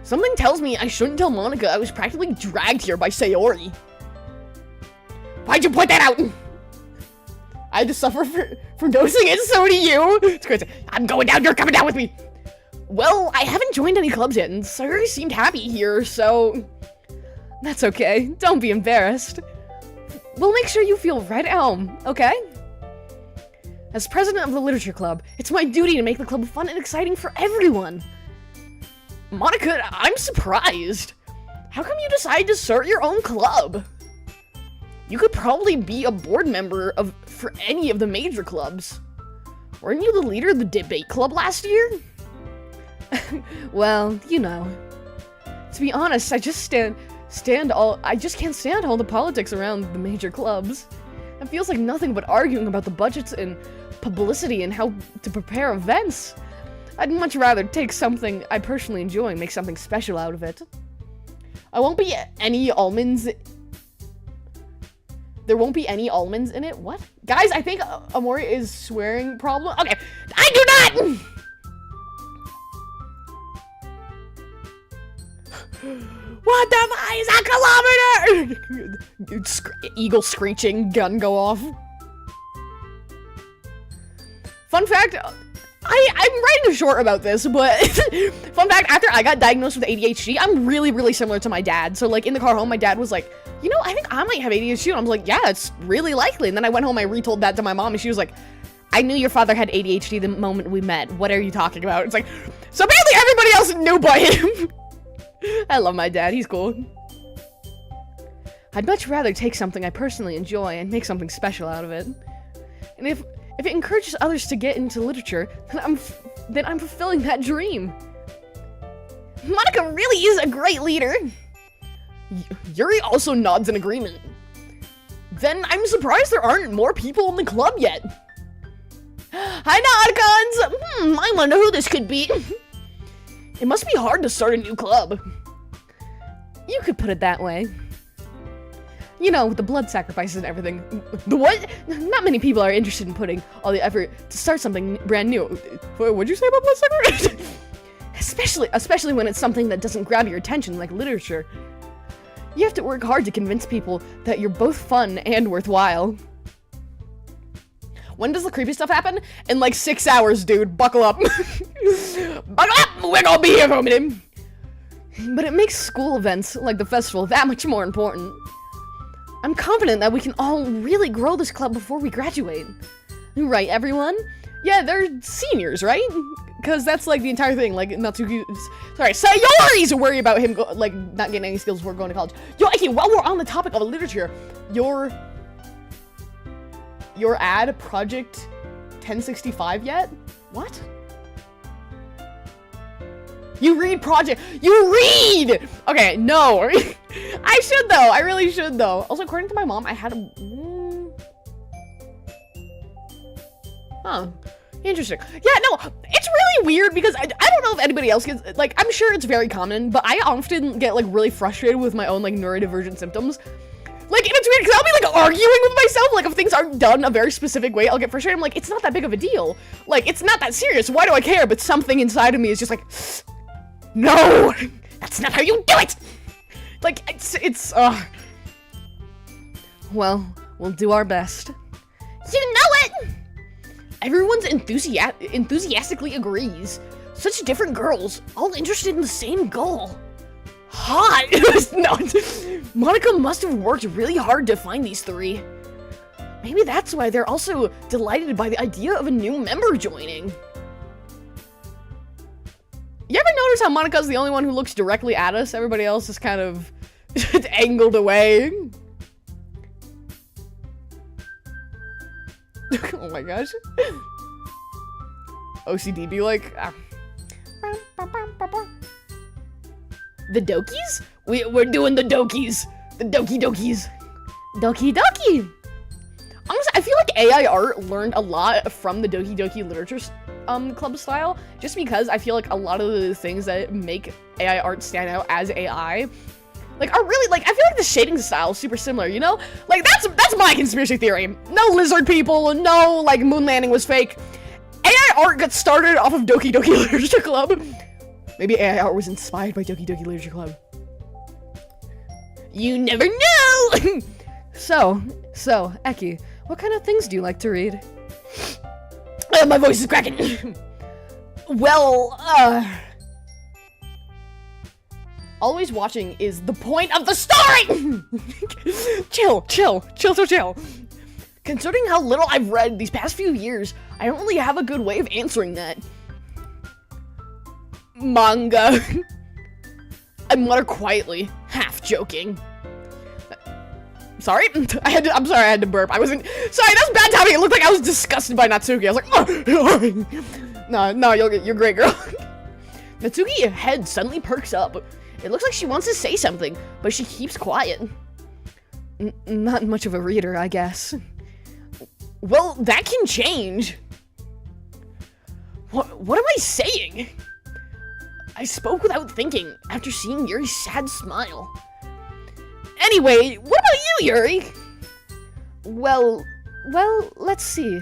Something tells me I shouldn't tell Monica I was practically dragged here by Sayori. Why'd you point that out? I had to suffer for noticing it, so do you. It's crazy. I'm going down, you're coming down with me. Well, I haven't joined any clubs yet, and Sayori seemed happy here, so... That's okay. Don't be embarrassed. We'll make sure you feel right at home, okay? As president of the literature club, it's my duty to make the club fun and exciting for everyone. Monica, I'm surprised. How come you decided to start your own club? You could probably be a board member for any of the major clubs. Weren't you the leader of the debate club last year? Well, you know. To be honest, I just can't stand all the politics around the major clubs. It feels like nothing but arguing about the budgets and publicity and how to prepare events. I'd much rather take something I personally enjoy and make something special out of it. I won't be any almonds. There won't be any almonds in it. What? Guys, I think Amori is swearing problem. Okay, I do not! What the fuck is a kilometer? Eagle screeching, gun go off. Fun fact, I'm writing a short about this, but fun fact, after I got diagnosed with ADHD, I'm really similar to my dad. So like in the car home, my dad was like, you know, I think I might have ADHD. And I was like, yeah, it's really likely. And then I went home, I retold that to my mom, and she was like, I knew your father had ADHD the moment we met. What are you talking about? It's like, so apparently everybody else knew by him. I love my dad, he's cool. I'd much rather take something I personally enjoy and make something special out of it. And if it encourages others to get into literature, then I'm fulfilling that dream. Monica really is a great leader. Yuri also nods in agreement. then I'm surprised there aren't more people in the club yet. Hi, Nauticons! I wonder who this could be. It must be hard to start a new club. You could put it that way. You know, with the blood sacrifices and everything. The what? Not many people are interested in putting all the effort to start something brand new. What'd you say about blood sacrifice? Especially when it's something that doesn't grab your attention, like literature. You have to work hard to convince people that you're both fun and worthwhile. When does the creepy stuff happen? In like 6 hours, dude. Buckle up. Buckle up! We're gonna be here for a minute. But it makes school events, like the festival, that much more important. I'm confident that we can all really grow this club before we graduate. Right, everyone? Yeah, they're seniors, right? Because that's like the entire thing, like Natsuki's, sorry, Sayori's worry about him like not getting any skills before going to college. Yo, Ecci, while we're on the topic of literature, your ad project 1065 yet? What? You read project, you read! Okay, no. I should though, I really should though. Also, according to my mom, I had a, huh. Interesting. Yeah, no, it's really weird because I don't know if anybody else gets, like, I'm sure it's very common, but I often get, like, really frustrated with my own, like, neurodivergent symptoms. Like, and it's weird because I'll be, like, arguing with myself, like, if things aren't done a very specific way, I'll get frustrated. I'm like, it's not that big of a deal. Like, it's not that serious. Why do I care? But something inside of me is just like, no, that's not how you do it! Like, well, we'll do our best. You know it! Everyone's enthusiastically agrees. Such different girls, all interested in the same goal. Hot! No, Monica must have worked really hard to find these three. Maybe that's why they're also delighted by the idea of a new member joining. You ever notice how Monica's the only one who looks directly at us? Everybody else is kind of angled away. Oh my gosh. OCD be like, The Dokis? We're doing the Dokis. The Doki Dokis. Doki Doki. Honestly, I feel like AI art learned a lot from the Doki Doki Literature Club style, just because I feel like a lot of the things that make AI art stand out as AI like are really like, I feel like the shading style is super similar, you know? Like that's my conspiracy theory. No lizard people, no like moon landing was fake. AI art got started off of Doki Doki Literature Club. Maybe AI art was inspired by Doki Doki Literature Club. You never know! So, Ecci, what kind of things do you like to read? My voice is cracking. Well, always watching is the point of the story! Chill. Considering how little I've read these past few years, I don't really have a good way of answering that. Manga. I mutter quietly, half joking. Sorry? I'm sorry I had to burp. I wasn't, sorry, that's bad timing. It looked like I was disgusted by Natsuki. I was like, oh. No, you're great, girl. Natsuki's head suddenly perks up. It looks like she wants to say something, but she keeps quiet. Not much of a reader, I guess. Well, that can change. What am I saying? I spoke without thinking after seeing Yuri's sad smile. Anyway, what about you, Yuri? Well, let's see.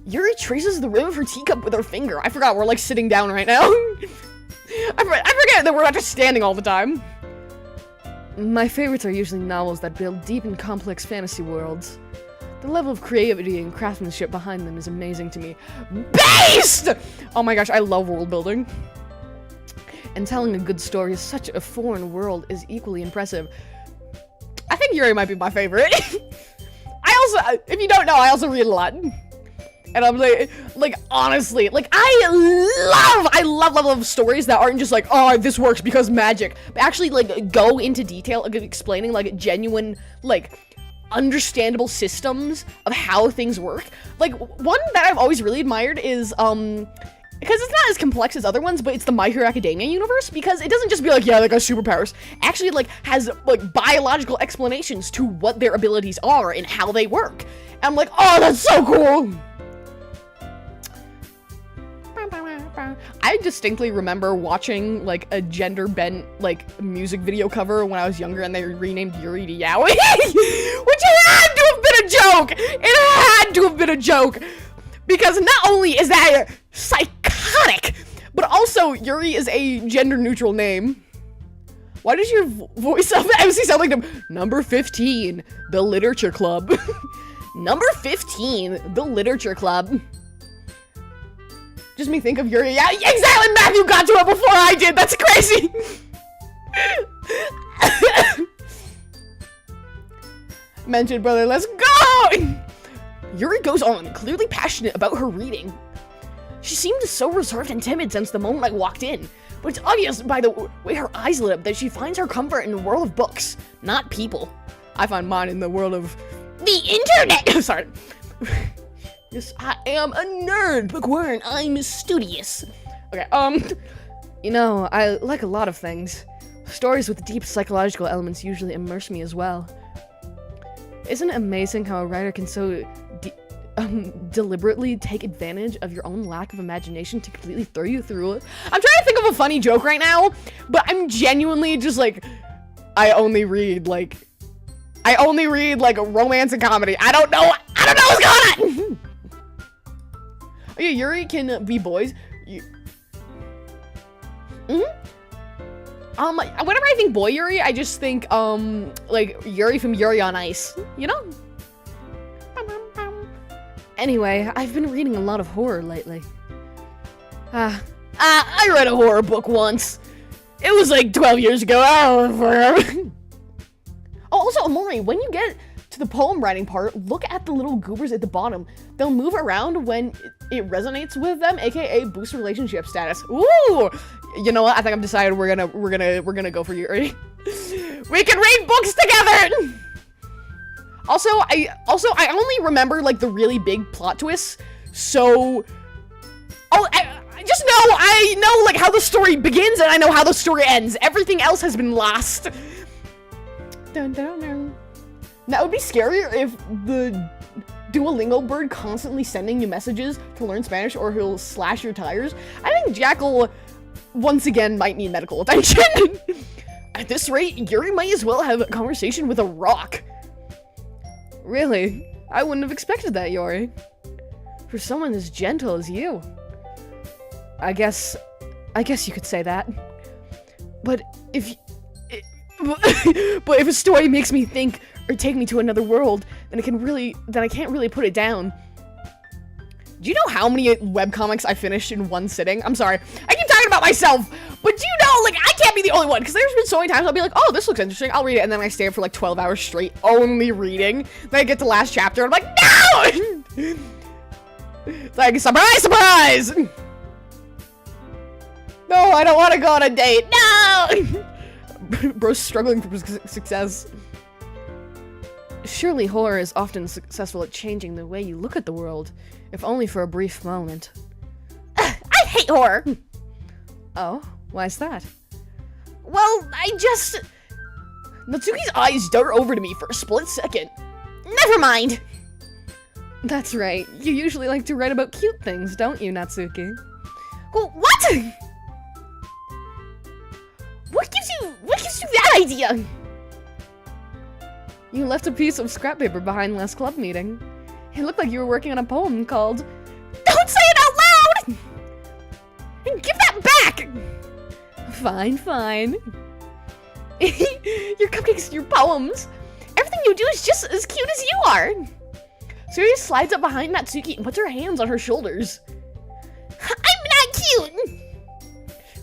Yuri traces the rim of her teacup with her finger. I forgot we're like sitting down right now. I forget that we're not just standing all the time. My favorites are usually novels that build deep and complex fantasy worlds. The level of creativity and craftsmanship behind them is amazing to me. Based! Oh my gosh, I love world building. And telling a good story of such a foreign world is equally impressive. I think Yuri might be my favorite. I also, if you don't know, I also read a lot. And I'm like honestly, like I love stories that aren't just like, oh, this works because magic, but actually like go into detail, like, explaining like genuine, like understandable systems of how things work. Like one that I've always really admired is because it's not as complex as other ones, but it's the My Hero Academia universe, because it doesn't just be like, yeah, they got superpowers. Actually, like, has, like, biological explanations to what their abilities are and how they work. And I'm like, oh, that's so cool! I distinctly remember watching, like, a gender-bent, like, music video cover when I was younger, and they renamed Yuri to Yaoi, which had to have been a joke! It had to have been a joke! Because not only is that psychotic, but also Yuri is a gender-neutral name. Why does your voice of MC sound like number 15, the Literature Club? Number 15, the Literature Club. Just me think of Yuri. Yeah, exactly, Matthew got to it before I did. That's crazy. Mentioned, brother, let's go! Yuri goes on, clearly passionate about her reading. She seemed so reserved and timid since the moment I walked in, but it's obvious by the way her eyes lit up that she finds her comfort in the world of books, not people. I find mine in the world of the internet! Sorry. Yes, I am a nerd, bookworm. I'm studious. Okay, you know, I like a lot of things. Stories with deep psychological elements usually immerse me as well. Isn't it amazing how a writer can so deliberately take advantage of your own lack of imagination to completely throw you through it? I'm trying to think of a funny joke right now, but I'm genuinely just like, I only read like romance and comedy. I don't know what's going on! Oh yeah, Yuri can be boys. Whenever I think boy Yuri, I just think, like, Yuri from Yuri on Ice, you know? Anyway, I've been reading a lot of horror lately. I read a horror book once. It was like 12 years ago. Oh, also, Amori, when you get to the poem writing part, look at the little goobers at the bottom. They'll move around when it resonates with them, aka boost relationship status. Ooh! You know what? I think I've decided we're gonna go for Yuri. We can read books together! Also, I only remember, like, the really big plot twists, so... Oh, I just know, I know, like, how the story begins, and I know how the story ends. Everything else has been lost. Dun, dun, dun. That would be scarier if the Duolingo bird constantly sending you messages to learn Spanish, or he'll slash your tires. I think Jackal, once again, might need medical attention. At this rate, Yuri might as well have a conversation with a rock. Really? I wouldn't have expected that, Yuri. For someone as gentle as you. I guess you could say that. But if a story makes me think or take me to another world, then I can't really put it down. Do you know how many webcomics I finished in one sitting? I'm sorry. I keep talking about myself, but do you know, like, I can't be the only one, because there's been so many times I'll be like, oh, this looks interesting, I'll read it, and then I stay up for like 12 hours straight, only reading. Then I get to the last chapter, and I'm like, no! It's like, surprise, surprise! No, I don't want to go on a date, no! Bro's struggling for success. Surely horror is often successful at changing the way you look at the world, if only for a brief moment. I hate horror! Oh, why's that? Well, Natsuki's eyes dart over to me for a split second. Never mind! That's right, you usually like to write about cute things, don't you, Natsuki? Well, what?! What gives you that idea? You left a piece of scrap paper behind last club meeting. It looked like you were working on a poem called... Don't say it out loud! And give that back! Fine, fine. Your cupcakes, your poems. Everything you do is just as cute as you are. Suri slides up behind Natsuki and puts her hands on her shoulders. I'm not cute!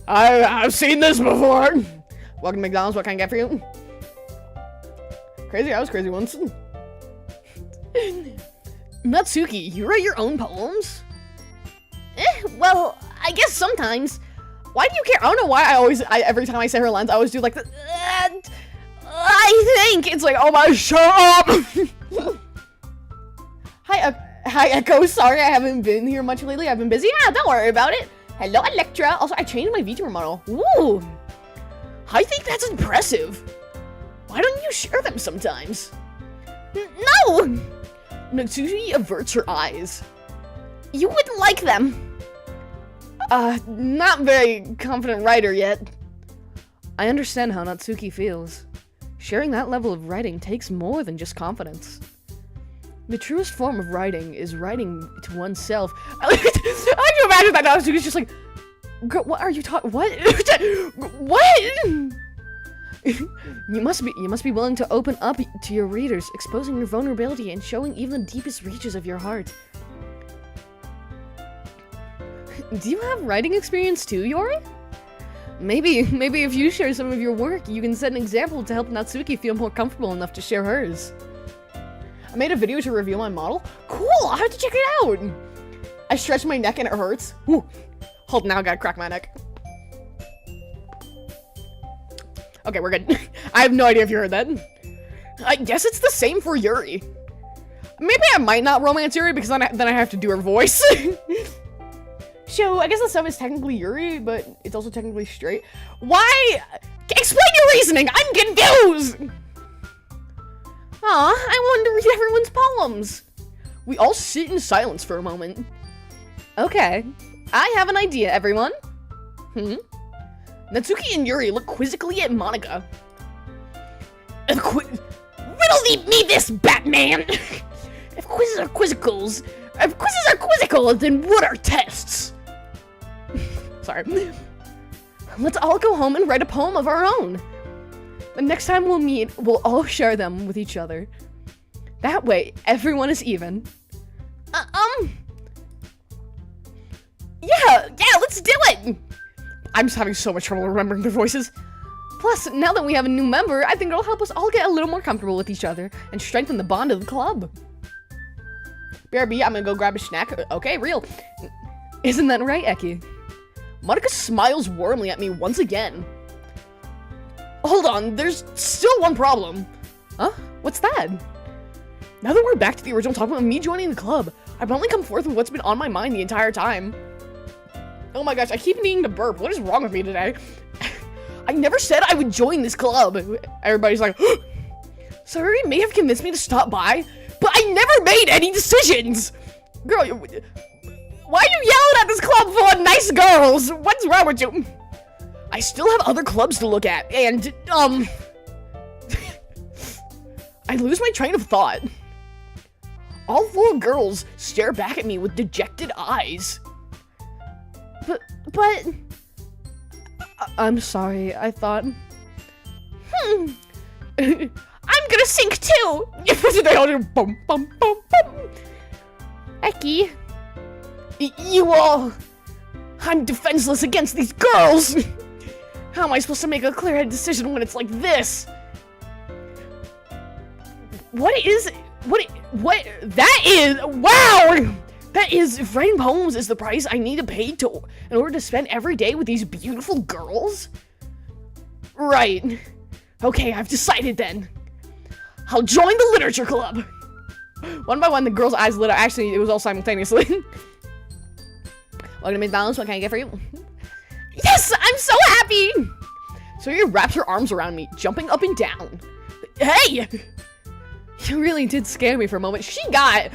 I've seen this before! Welcome to McDonald's, what can I get for you? Crazy, I was crazy once. Natsuki, you write your own poems? Well, I guess sometimes. Why do you care? I don't know why every time I say her lines, I always do like the, I think it's like, oh my, shut up! Hi, Echo, sorry I haven't been here much lately. I've been busy. Yeah, don't worry about it. Hello, Electra. Also, I changed my VTuber model. Ooh. I think that's impressive. Why don't you share them sometimes? No! Natsuki averts her eyes. You wouldn't like them. Not very confident writer yet. I understand how Natsuki feels. Sharing that level of writing takes more than just confidence. The truest form of writing is writing to oneself. I like to imagine that Natsuki's just like, girl, what are you talking? What? What? You must be willing to open up to your readers, exposing your vulnerability and showing even the deepest reaches of your heart. Do you have writing experience too, Yori? Maybe if you share some of your work, you can set an example to help Natsuki feel more comfortable enough to share hers. I made a video to reveal my model. Cool, I have to check it out. I stretched my neck and it hurts. Whew. Hold, now I gotta crack my neck. Okay, we're good. I have no idea if you heard that. I guess it's the same for Yuri. Maybe I might not romance Yuri because then I have to do her voice. So, I guess the sub is technically Yuri, but it's also technically straight. Why? Explain your reasoning! I'm confused! Aw, I wanted to read everyone's poems. We all sit in silence for a moment. Okay, I have an idea, everyone. Natsuki and Yuri look quizzically at Monica. Riddle me this, Batman! If quizzes are quizzical, then what are tests? Sorry. Let's all go home and write a poem of our own. The next time we'll meet, we'll all share them with each other. That way, everyone is even. Yeah, let's do it! I'm just having so much trouble remembering their voices. Plus, now that we have a new member, I think it'll help us all get a little more comfortable with each other and strengthen the bond of the club. BRB, I'm gonna go grab a snack. Okay, real. Isn't that right, Ecci? Monica smiles warmly at me once again. Hold on, there's still one problem. Huh? What's that? Now that we're back to the original topic of me joining the club, I've only come forth with what's been on my mind the entire time. Oh my gosh, I keep needing to burp. What is wrong with me today? I never said I would join this club. Everybody's like, Sorry, may have convinced me to stop by, but I never made any decisions. Girl, why are you yelling at this club full of nice girls? What's wrong with you? I still have other clubs to look at, and, I lose my train of thought. All 4 girls stare back at me with dejected eyes. But... I'm sorry, I thought... I'm gonna sink too! Ecci. You all... I'm defenseless against these girls! How am I supposed to make a clear-headed decision when it's like this? That is, wow! That is, if writing poems is the price I need to pay in order to spend every day with these beautiful girls? Right. Okay, I've decided then. I'll join the literature club. One by one, the girls' eyes lit up. Actually, it was all simultaneously. Welcome to McDonald's, what can I get for you? Yes, I'm so happy! Soya wraps her arms around me, jumping up and down. Hey! You really did scare me for a moment. She got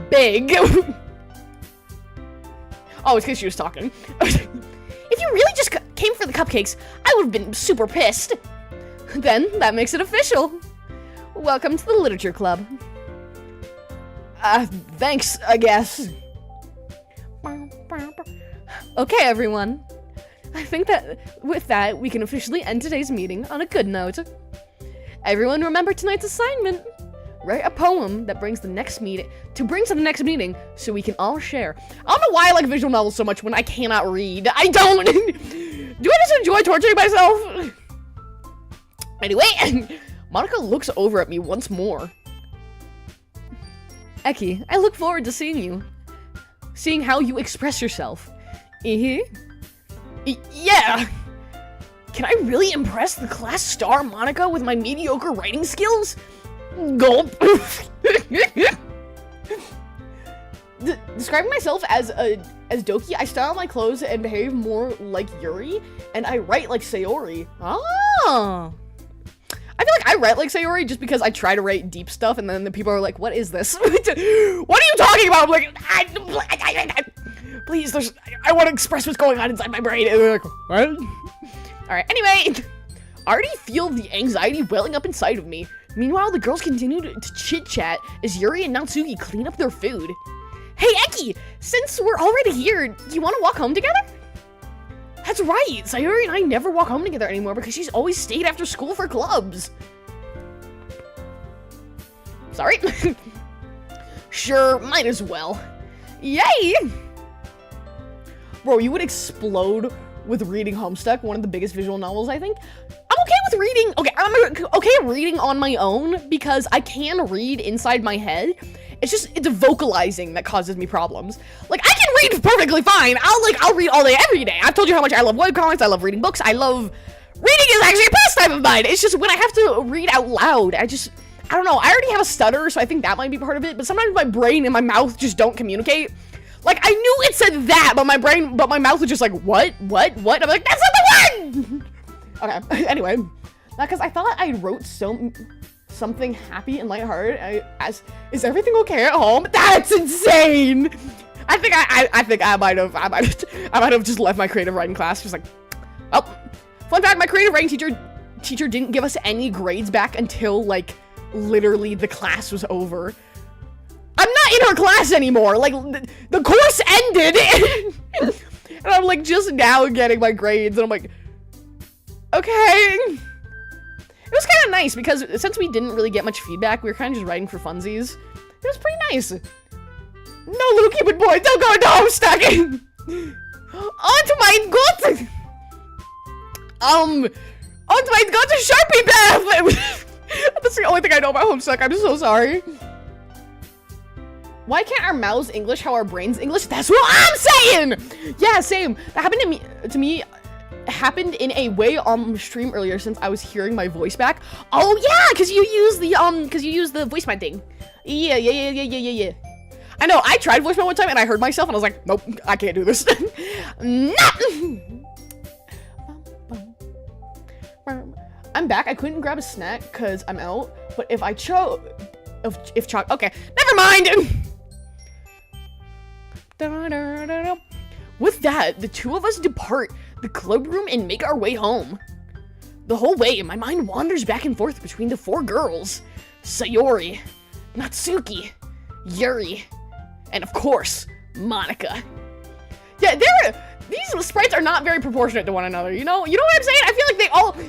big. Oh, it's because she was talking. If you really just came for the cupcakes, I would have been super pissed. Then, that makes it official. Welcome to the literature club. Thanks, I guess. Okay, everyone. I think that with that, we can officially end today's meeting on a good note. Everyone remember tonight's assignment. Write a poem that brings to the next meeting so we can all share. I don't know why I like visual novels so much when I cannot read. I don't. Do I just enjoy torturing myself? Anyway, Monica looks over at me once more. Ecci, I look forward to seeing you. Seeing how you express yourself. Yeah. Can I really impress the class star Monica with my mediocre writing skills? Gulp. Describing myself as a As Doki, I style my clothes and behave more like Yuri, and I write like Sayori. Ah. I feel like I write like Sayori just because I try to write deep stuff, and then the people are like, what is this? What are you talking about? I'm like, please, I want to express what's going on inside my brain. And they're like, what? Alright, anyway, I already feel the anxiety welling up inside of me. Meanwhile, the girls continue to chit-chat as Yuri and Natsuki clean up their food. Hey, Ecci, since we're already here, do you want to walk home together? That's right, Sayori and I never walk home together anymore because she's always stayed after school for clubs. Sorry. Sure, might as well. Yay! Bro, you would explode with reading Homestuck, one of the biggest visual novels, I think. I'm okay with reading, I'm okay reading on my own because I can read inside my head. It's vocalizing that causes me problems. Like, I can read perfectly fine. I'll read all day, every day. I've told you how much I love webcomics, I love reading books, reading is actually a pastime of mine. It's just when I have to read out loud, I don't know, I already have a stutter, so I think that might be part of it, but sometimes my brain and my mouth just don't communicate. Like, I knew it said that, but my mouth was just like, what? I'm like, that's not the word! Okay, anyway, because I thought I wrote something happy and lighthearted is everything okay at home? That's insane! I think I might have just left my creative writing class, just like, well, fun fact, my creative writing teacher didn't give us any grades back until, like, literally the class was over. I'm not in her class anymore, like, the course ended, and I'm, like, just now getting my grades, and I'm like, okay. It was kind of nice, because since we didn't really get much feedback, we were kind of just writing for funsies. It was pretty nice. No, little Cupid boy, don't go into Homestuck! Onto my gut! Onto my gut to Sharpie bath! That's the only thing I know about Homestuck, I'm so sorry. Why can't our mouths English how our brains English? That's what I'm saying! Yeah, same. That happened to me happened in a way on stream earlier since I was hearing my voice back. Oh yeah, because you use the voice mod thing. Yeah. I know, I tried voice mod one time and I heard myself and I was like, nope, I can't do this. I'm back. I couldn't grab a snack because I'm out, but if okay, never mind. With that, the two of us depart the club room and make our way home. The whole way, my mind wanders back and forth between the four girls. Sayori, Natsuki, Yuri, and of course, Monica. Yeah, these sprites are not very proportionate to one another, you know what I'm saying? I feel like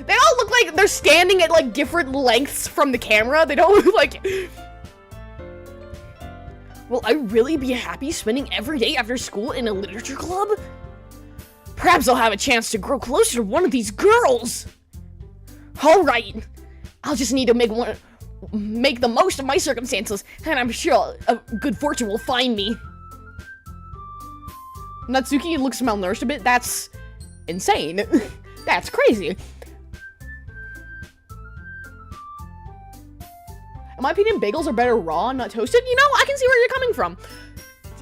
they all look like they're standing at like different lengths from the camera. They don't look like... Will I really be happy spending every day after school in a literature club? Perhaps I'll have a chance to grow closer to one of these girls. Alright, I'll just need to make the most of my circumstances, and I'm sure a good fortune will find me. Natsuki looks malnourished a bit. That's insane. That's crazy. In my opinion, bagels are better raw, not toasted. You know, I can see where you're coming from.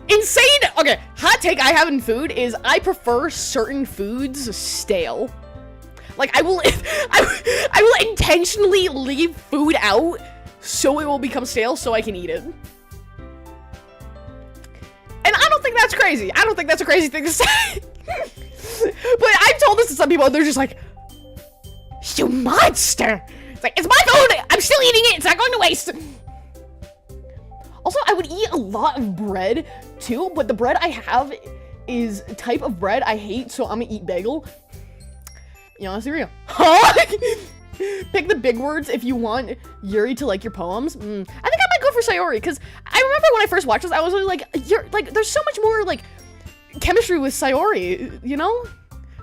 Insane. Okay, hot take I have in food is I prefer certain foods stale. Like I will intentionally leave food out so it will become stale so I can eat it. And I don't think that's crazy. I don't think that's a crazy thing to say. But I've told this to some people and they're just like, you monster. It's like, it's my food. I'm still eating it. It's not going to waste. Also, I would eat a lot of bread too, but the bread I have is a type of bread I hate, so I'm gonna eat bagel. You know, let's be real. Pick the big words if you want Yuri to like your poems. I think I might go for Sayori, because I remember when I first watched this, I was really like, there's so much more like chemistry with Sayori, you know?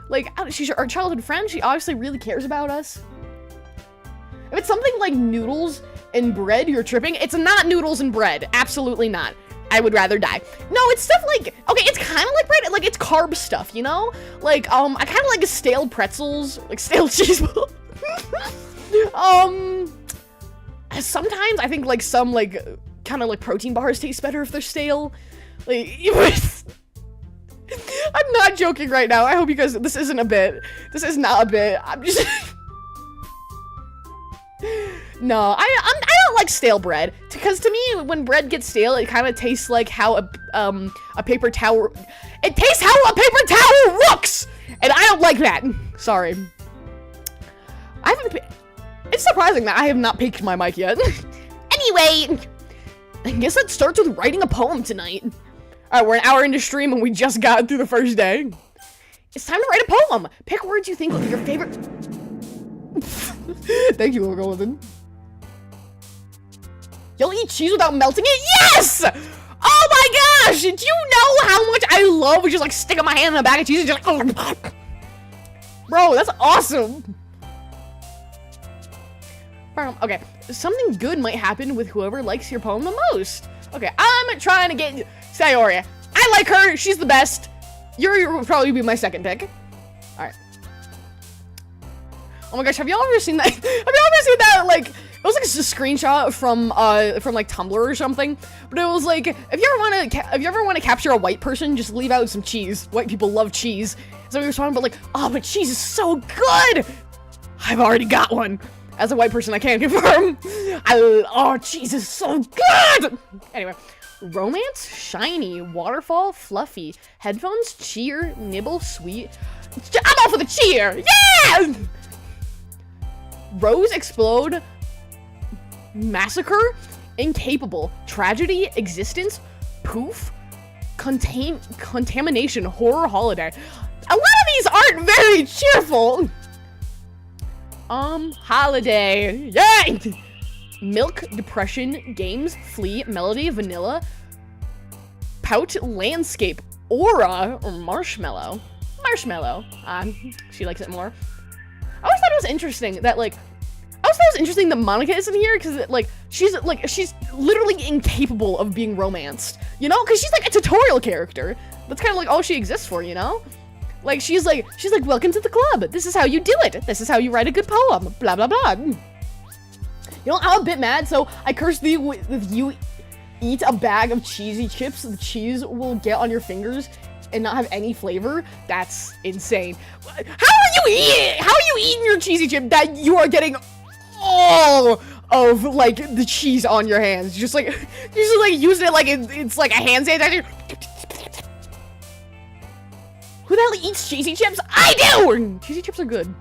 Like, she's our childhood friend. She obviously really cares about us. If it's something like noodles and bread, you're tripping. It's not noodles and bread. Absolutely not. I would rather die. No, it's stuff like, okay, it's kind of like bread. Like, it's carb stuff, you know? Like, I kind of like stale pretzels, like stale cheese balls. Sometimes I think like some like kind of like protein bars taste better if they're stale. Like, I'm not joking right now. I hope you guys, this isn't a bit. This is not a bit. I'm just... No, I don't like stale bread. Because to me, when bread gets stale, it kind of tastes like how a paper towel... It tastes how a paper towel looks! And I don't like that. Sorry. I haven't... It's surprising that I have not peaked my mic yet. Anyway, I guess let's start with writing a poem tonight. Alright, we're an hour into stream and we just got through the first day. It's time to write a poem. Pick words you think of your favorite... Thank you, Golden. You'll eat cheese without melting it? Yes! Oh my gosh! Do you know how much I love just like sticking my hand in a bag of cheese and just like... Bro, that's awesome! Okay, something good might happen with whoever likes your poem the most. Okay, I'm trying to get Sayori. I like her, she's the best. Yuri will probably be my second pick. Alright. Oh my gosh, have y'all ever seen that? Have y'all ever seen that, like, it was like a screenshot from like Tumblr or something, but it was like, if you ever want to capture a white person, just leave out some cheese. White people love cheese. So we were talking about like, oh, but cheese is so good! I've already got one. As a white person, I can't confirm. Oh, cheese is so good! Anyway, romance, shiny, waterfall, fluffy, headphones, cheer, nibble, sweet. I'm all for the cheer! Yeah! Rose, explode, massacre, incapable, tragedy, existence, poof, contamination, horror, holiday. A lot of these aren't very cheerful. Holiday. Yay! Milk, depression, games, flea, melody, vanilla, pout, landscape, aura, or marshmallow. Marshmallow. She likes it more. I always thought it was interesting that, like, that Monica isn't here, because, like, she's literally incapable of being romanced, you know? Because she's, like, a tutorial character. That's kind of, like, all she exists for, you know? Like, she's like, welcome to the club. This is how you do it. This is how you write a good poem. Blah, blah, blah. You know, I'm a bit mad, so I curse thee if you eat a bag of cheesy chips, the cheese will get on your fingers and not have any flavor. That's insane. How are you eating your cheesy chip that you are getting all of, like, the cheese on your hands? Just like using it like it's like a hand sanitizer. Who the hell eats cheesy chips? I do! Cheesy chips are good.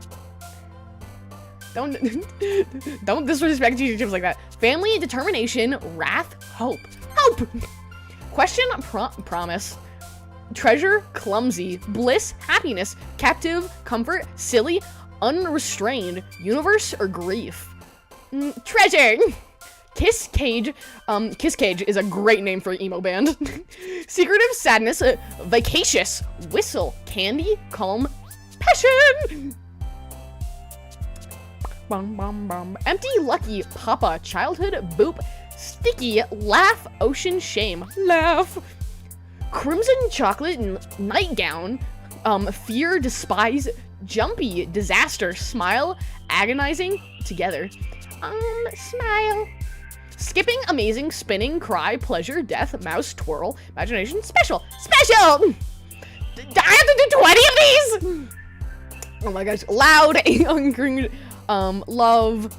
Don't disrespect cheesy chips like that. Family, determination, wrath, hope. Hope! Question, promise. Treasure, clumsy. Bliss, happiness. Captive, comfort. Silly, unrestrained. Universe, or grief. Treasure! Kiss Cage. Kiss Cage is a great name for an emo band. Secretive, sadness, vacacious, whistle, candy, calm, passion. Bum, bum, bum. Empty, lucky, papa, childhood, boop, sticky, laugh, ocean, shame, laugh. Crimson, chocolate, nightgown, fear, despise, jumpy, disaster, smile, agonizing, together. Smile. Skipping, amazing, spinning, cry, pleasure, death, mouse, twirl, imagination, special! Special! I have to do 20 of these? Oh my gosh. Loud, love.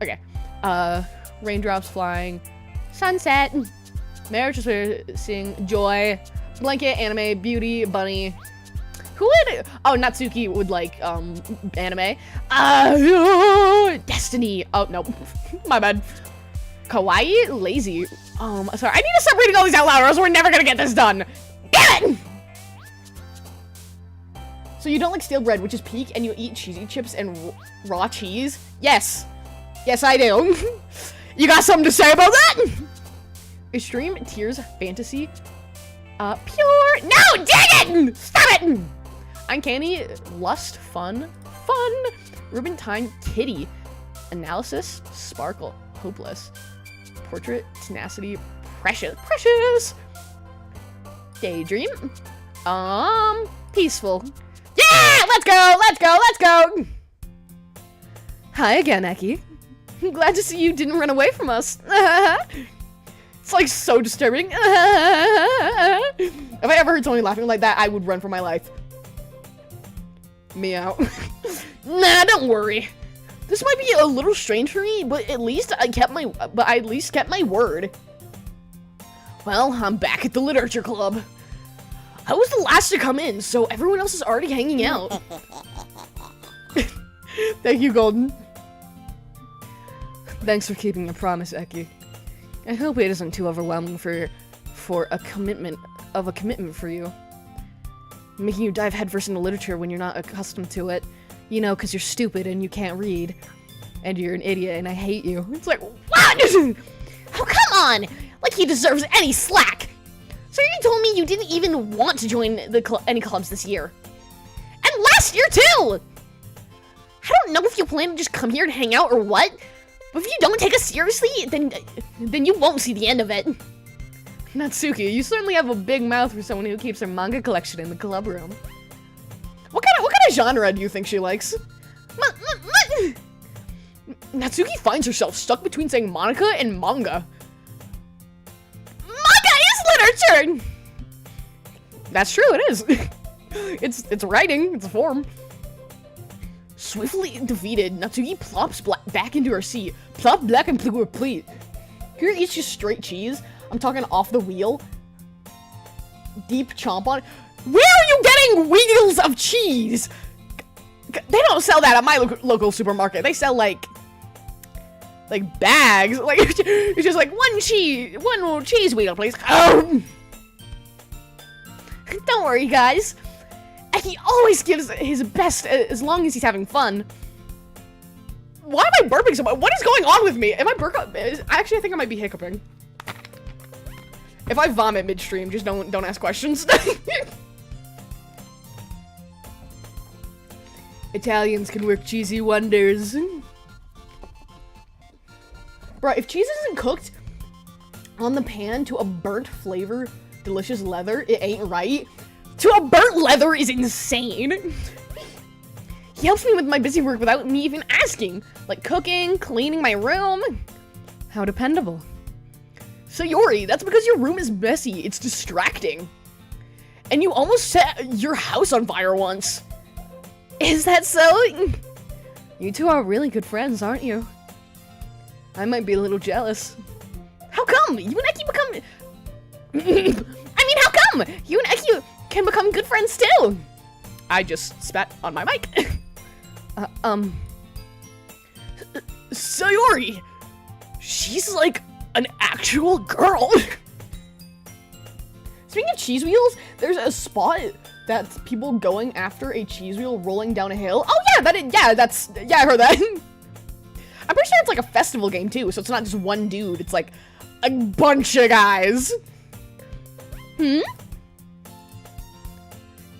Okay. Raindrops flying. Sunset. Marriage, sing, joy. Blanket, anime, beauty, bunny. Who would? Oh, Natsuki would like, anime. Destiny. Oh, no. My bad. Kawaii, lazy. Sorry, I need to stop reading all these out loud or else we're never gonna get this done. Damn it! So you don't like stale bread, which is peak, and you eat cheesy chips and raw cheese? Yes. Yes, I do. You got something to say about that? Extreme, tears, fantasy, pure. No, dang it! Stop it! Uncanny, lust, fun, Rubentine, kitty, analysis, sparkle, hopeless, portrait, tenacity, precious, daydream, peaceful. Yeah, let's go. Hi again, Ecci. I'm glad to see you didn't run away from us. It's like so disturbing. If I ever heard someone laughing like that, I would run for my life. Meow. Nah, don't worry. This might be a little strange for me, but at least I kept my word. Well, I'm back at the literature club. I was the last to come in, so everyone else is already hanging out. Thank you, Golden. Thanks for keeping your promise, Ecci. I hope it isn't too overwhelming for a commitment for you. Making you dive headfirst into literature when you're not accustomed to it. You know, because you're stupid and you can't read. And you're an idiot and I hate you. It's like, what? Oh, come on! Like he deserves any slack! So you told me you didn't even want to join any clubs this year. And last year, too! I don't know if you plan to just come here and hang out or what, but if you don't take us seriously, then you won't see the end of it. Natsuki, you certainly have a big mouth for someone who keeps her manga collection in the club room. What kind of genre do you think she likes? Natsuki finds herself stuck between saying Monica and manga. Manga is literature! That's true, it is. It's writing, it's a form. Swiftly defeated, Natsuki plops back into her seat. Plop black and blue replete. Here eats just straight cheese. I'm talking off the wheel. Deep chomp on. Where are you getting wheels of cheese? They don't sell that at my local supermarket. They sell like bags. Like it's just like one cheese wheel, please. Oh. Don't worry, guys. He always gives his best as long as he's having fun. Why am I burping so much? What is going on with me? Am I actually, I think I might be hiccuping. If I vomit midstream, just don't ask questions. Italians can work cheesy wonders. Bro, if cheese isn't cooked on the pan to a burnt flavor, delicious leather, it ain't right. To a burnt leather is insane. He helps me with my busy work without me even asking. Like cooking, cleaning my room. How dependable. Sayori, that's because your room is messy. It's distracting. And you almost set your house on fire once. Is that so? You two are really good friends, aren't you? I might be a little jealous. How come? You and Ecci become... I mean, how come? You and Ecci can become good friends too. I just spat on my mic. Sayori! She's like an actual girl. Speaking of cheese wheels, there's a spot that's people going after a cheese wheel rolling down a hill. Oh yeah, I heard that. I'm pretty sure it's like a festival game too, so it's not just one dude, it's like a bunch of guys.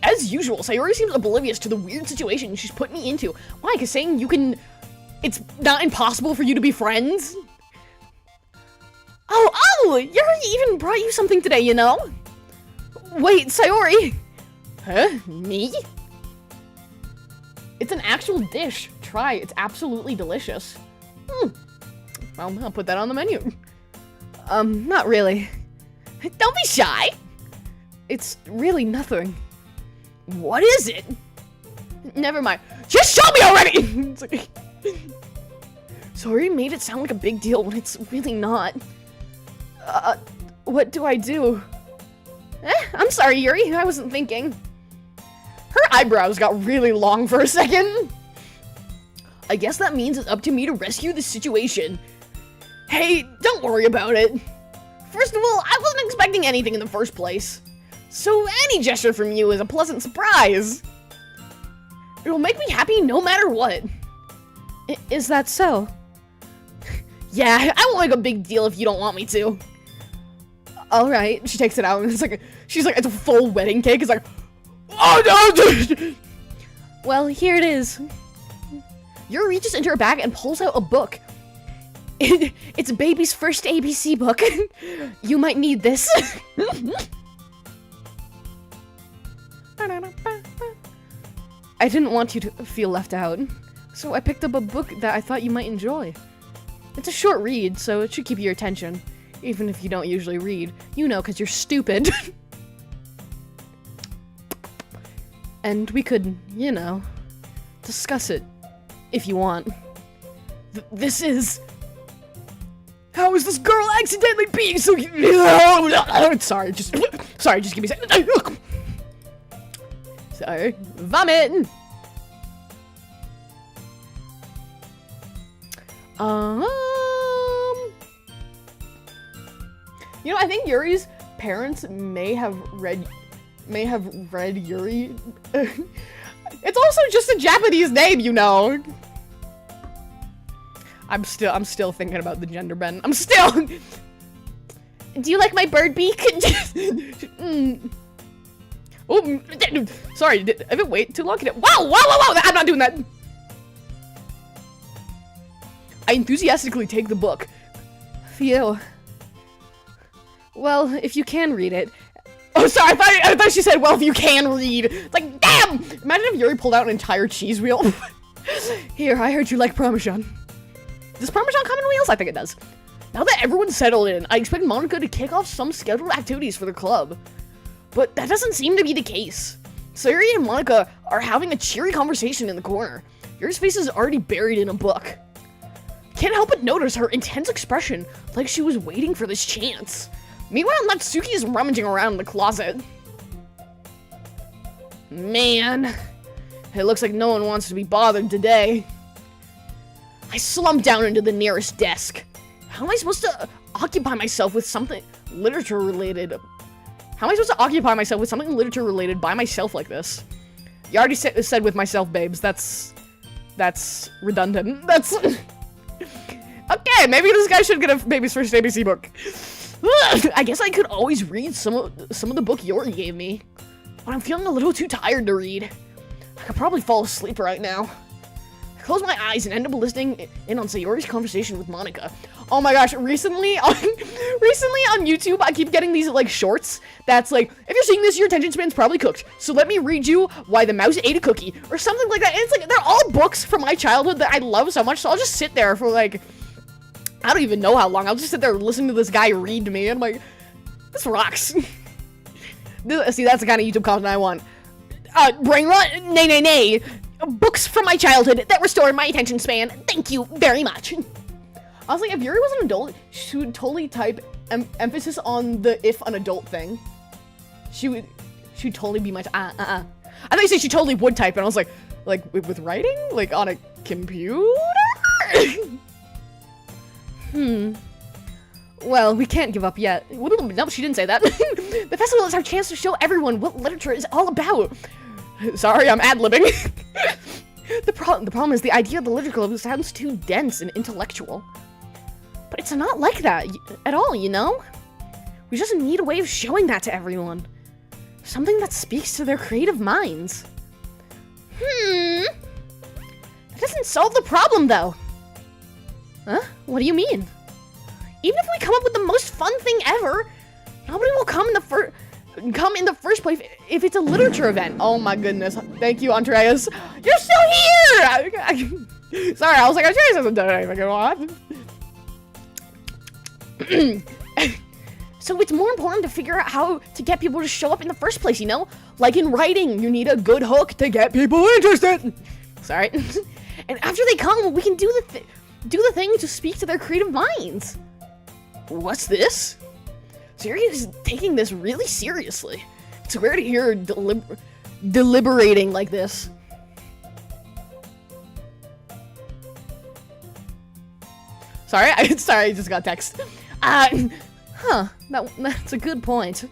As usual, Sayori seems oblivious to the weird situation she's put me into. Why? Because saying it's not impossible for you to be friends? Oh, Yuri even brought you something today, you know? Wait, Sayori. Huh? Me? It's an actual dish. Try, it's absolutely delicious. Well, I'll put that on the menu. Not really. Don't be shy. It's really nothing. What is it? Never mind. Just show me already! It's like... Sorry, made it sound like a big deal when it's really not. What do I do? I'm sorry, Yuri. I wasn't thinking. Her eyebrows got really long for a second. I guess that means it's up to me to rescue the situation. Hey, don't worry about it. First of all, I wasn't expecting anything in the first place. So any gesture from you is a pleasant surprise. It will make me happy no matter what. Is that so? Yeah, I won't make a big deal if you don't want me to. Alright, she takes it out and it's like, she's like, it's a full wedding cake. It's like, oh no! Well, here it is. Yuri reaches into her bag and pulls out a book. It's baby's first ABC book. You might need this. I didn't want you to feel left out, so I picked up a book that I thought you might enjoy. It's a short read, so it should keep your attention. Even if you don't usually read. You know, because you're stupid. And we could, you know, discuss it if you want. This is... How is this girl accidentally being so... Sorry, just give me a second. Sorry. Vomit! You know, I think Yuri's parents may have read Yuri. It's also just a Japanese name, you know. I'm still thinking about the gender bend. I'm still. Do you like my bird beak? Oh, sorry. Did I wait too long? Wow! I'm not doing that. I enthusiastically take the book. Phew. Well, if you can read it. Oh, sorry, I thought she said, well, if you can read. It's like, damn! Imagine if Yuri pulled out an entire cheese wheel. Here, I heard you like Parmesan. Does Parmesan come in wheels? I think it does. Now that everyone's settled in, I expect Monica to kick off some scheduled activities for the club. But that doesn't seem to be the case. Sayuri and Monica are having a cheery conversation in the corner. Yuri's face is already buried in a book. Can't help but notice her intense expression, like she was waiting for this chance. Meanwhile, Natsuki is rummaging around in the closet. Man, it looks like no one wants to be bothered today. I slump down into the nearest desk. How am I supposed to occupy myself with something literature related? How am I supposed to occupy myself with something literature related by myself like this? You already said with myself, babes. That's redundant. That's okay. Maybe this guy should get a baby's first ABC book. I guess I could always read some of the book Yuri gave me, but I'm feeling a little too tired to read. I could probably fall asleep right now. I close my eyes and end up listening in on Sayori's conversation with Monica. Oh my gosh, recently on YouTube, I keep getting these like shorts that's like, if you're seeing this, your attention span's probably cooked. So let me read you Why the Mouse Ate a Cookie or something like that. And it's like, they're all books from my childhood that I love so much. So I'll just sit there for like, I don't even know how long. I'll just sit there listening to this guy read to me. And I'm like, this rocks. See, that's the kind of YouTube content I want. Brain rot? Nay. Books from my childhood that restored my attention span. Thank you very much. I was like, if Yuri was an adult, she would totally type emphasis on the if an adult thing. She'd totally be my, I thought you said she totally would type, and I was like with writing? Like on a computer? Well, we can't give up yet. No, she didn't say that. The festival is our chance to show everyone what literature is all about. Sorry, I'm ad-libbing. The problem is the idea of the literature club sounds too dense and intellectual. But it's not like that at all, you know? We just need a way of showing that to everyone. Something that speaks to their creative minds. That doesn't solve the problem, though. Huh? What do you mean? Even if we come up with the most fun thing ever, nobody will come in the first place if it's a literature event. Oh my goodness. Thank you, Andreas. You're still here! Sorry, I was like, Andreas hasn't done anything. So it's more important to figure out how to get people to show up in the first place, you know? Like in writing, you need a good hook to get people interested. Sorry. And after they come, we can do the thing to speak to their creative minds. What's this? Sayuri is taking this really seriously. It's weird to hear her deliberating like this. Sorry, I just got text. That's a good point.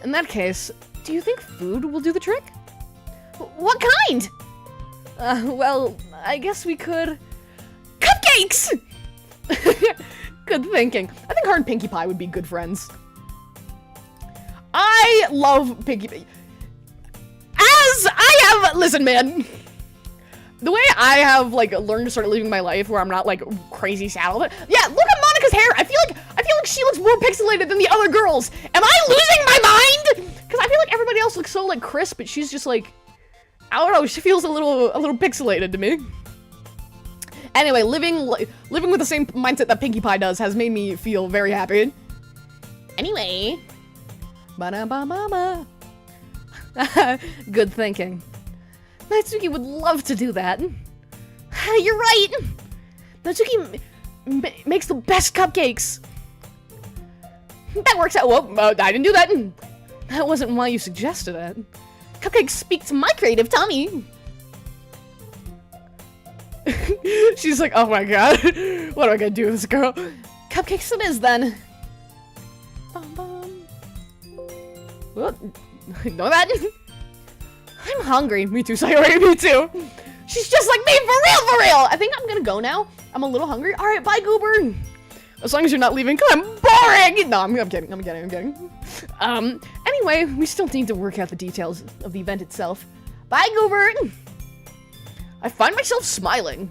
In that case, do you think food will do the trick? What kind? Well, I guess we could... Cupcakes! Good thinking. I think her and Pinkie Pie would be good friends. I love Pinkie Pie. Listen, man. The way I have, like, learned to start living my life where I'm not, like, crazy sad all the time. Yeah, look at Monica's hair. I feel like she looks more pixelated than the other girls. Am I losing my mind? Because I feel like everybody else looks so, like, crisp, but she's just, like, I don't know. She feels a little pixelated to me. Anyway, living with the same mindset that Pinkie Pie does has made me feel very happy. Anyway. Ba-da-ba-ba-ba. Good thinking. Natsuki would love to do that. You're right! Natsuki makes the best cupcakes! That works out. Whoa, I didn't do that. That wasn't why you suggested it. Cupcakes speak to my creative tummy. She's like, oh my god. What am I gonna do with this girl? Cupcakes it is then. Bum, bum. Well, know that? I'm hungry. Me too, Sayori, me too. She's just like me, for real! I think I'm gonna go now. I'm a little hungry. Alright, bye, Goober. As long as you're not leaving, cause I'm boring! No, I'm kidding. Anyway, we still need to work out the details of the event itself. Bye, Goober! I find myself smiling.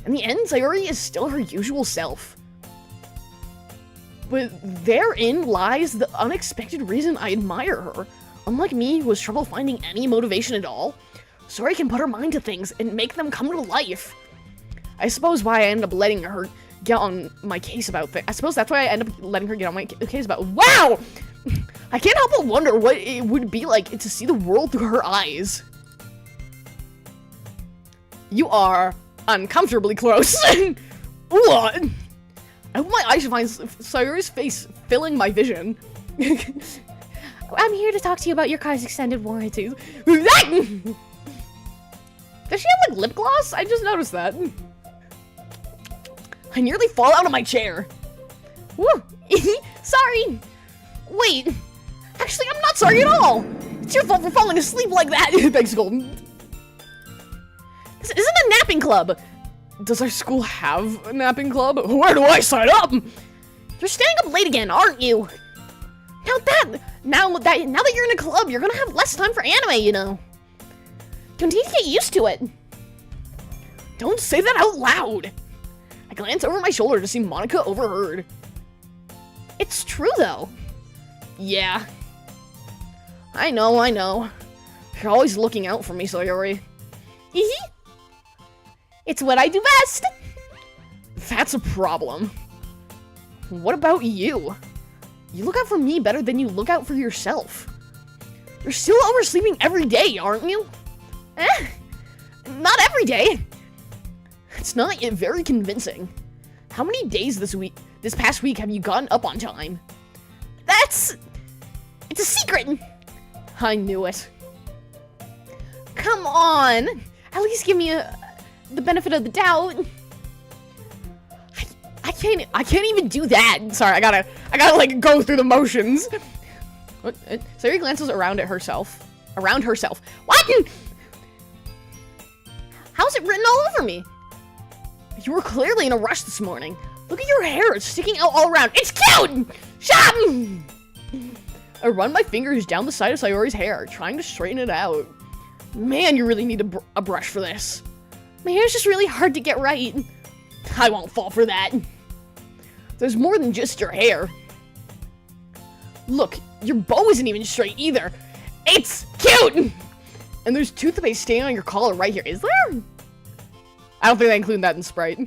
In the end, Sayori is still her usual self. But therein lies the unexpected reason I admire her. Unlike me, who has trouble finding any motivation at all, Sayori can put her mind to things and make them come to life. I suppose why I end up letting her get on my case about things. I suppose that's why I end up letting her get on my case about— WOW! I can't help but wonder what it would be like to see the world through her eyes. You are uncomfortably close. Ooh, I hope my eyes should find Sayori's face filling my vision. I'm here to talk to you about your car's extended warranty. Does she have like lip gloss? I just noticed that. I nearly fall out of my chair. Woo! Sorry. Wait. Actually, I'm not sorry at all. It's your fault for falling asleep like that. Thanks, Golden. This isn't a napping club. Does our school have a napping club? Where do I sign up? You're staying up late again, aren't you? Now that you're in a club, you're gonna have less time for anime, you know. You need to get used to it. Don't say that out loud. I glance over my shoulder to see Monica overheard. It's true, though. Yeah. I know. You're always looking out for me, Sayori. Hehe. It's what I do best. That's a problem. What about you? You look out for me better than you look out for yourself. You're still oversleeping every day, aren't you? Not every day. It's not yet very convincing. How many days this past week have you gotten up on time? It's a secret. I knew it. Come on. At least give me the benefit of the doubt. I can't even do that. Sorry, I gotta like go through the motions. Sayori glances around herself. What? How's it written all over me? You were clearly in a rush this morning. Look at your hair, it's sticking out all around. It's cute! Shut up! I run my fingers down the side of Sayori's hair, trying to straighten it out. Man, you really need a brush for this. My hair's just really hard to get right. I won't fall for that. There's more than just your hair. Look, your bow isn't even straight either. It's cute! And there's toothpaste staining on your collar right here. Is there? I don't think they include that in Sprite.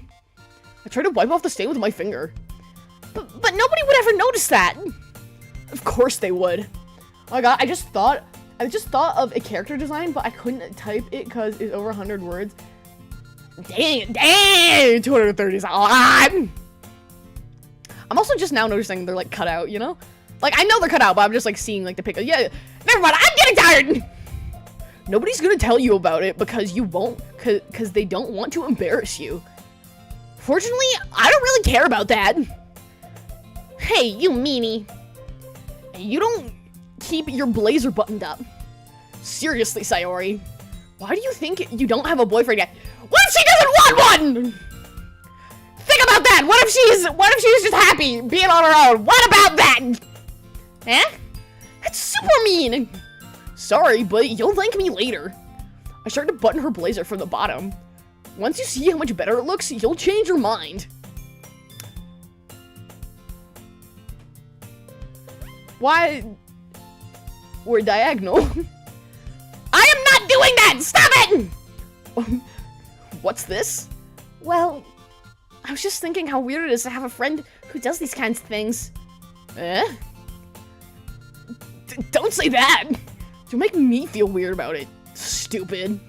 I tried to wipe off the stain with my finger. But nobody would ever notice that. Of course they would. Oh my god, I just thought of a character design, but I couldn't type it because it's over 100 words. Dang, 230 is a lot. I'm also just now noticing they're like cut out, you know? Like, I know they're cut out, but I'm just like seeing like the picture. Yeah, never mind, I'm getting tired. Nobody's gonna tell you about it because you won't, because they don't want to embarrass you. Fortunately, I don't really care about that. Hey, you meanie. You don't keep your blazer buttoned up. Seriously, Sayori. Why do you think you don't have a boyfriend yet? What if she doesn't want one? Think about that. What if she's just happy being on her own? What about that? Eh? That's super mean. Sorry, but you'll thank me later. I start to button her blazer from the bottom. Once you see how much better it looks, you'll change your mind. Why? We're diagonal. I am not doing that! Stop it! What's this? Well, I was just thinking how weird it is to have a friend who does these kinds of things. Eh? Don't say that! You make me feel weird about it. Stupid.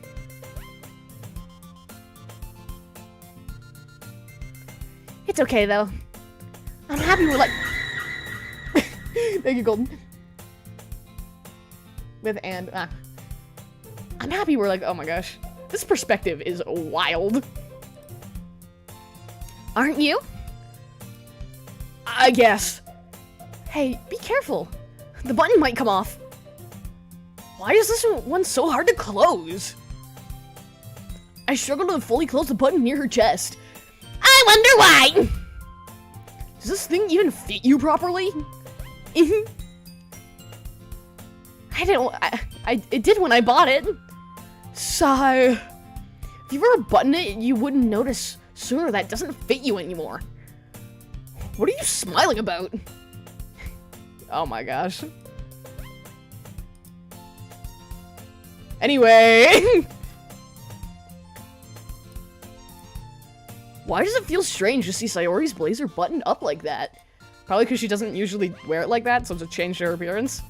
It's okay, though. I'm happy we're like... Thank you, Golden. I'm happy we're like, oh my gosh. This perspective is wild. Aren't you? I guess. Hey, be careful. The button might come off. Why is this one so hard to close? I struggle to fully close the button near her chest. I wonder why! Does this thing even fit you properly? It did when I bought it. So, if you were to button it, you wouldn't notice sooner that it doesn't fit you anymore. What are you smiling about? Oh my gosh. Anyway. Why does it feel strange to see Sayori's blazer buttoned up like that? Probably because she doesn't usually wear it like that, so it's a change to her appearance.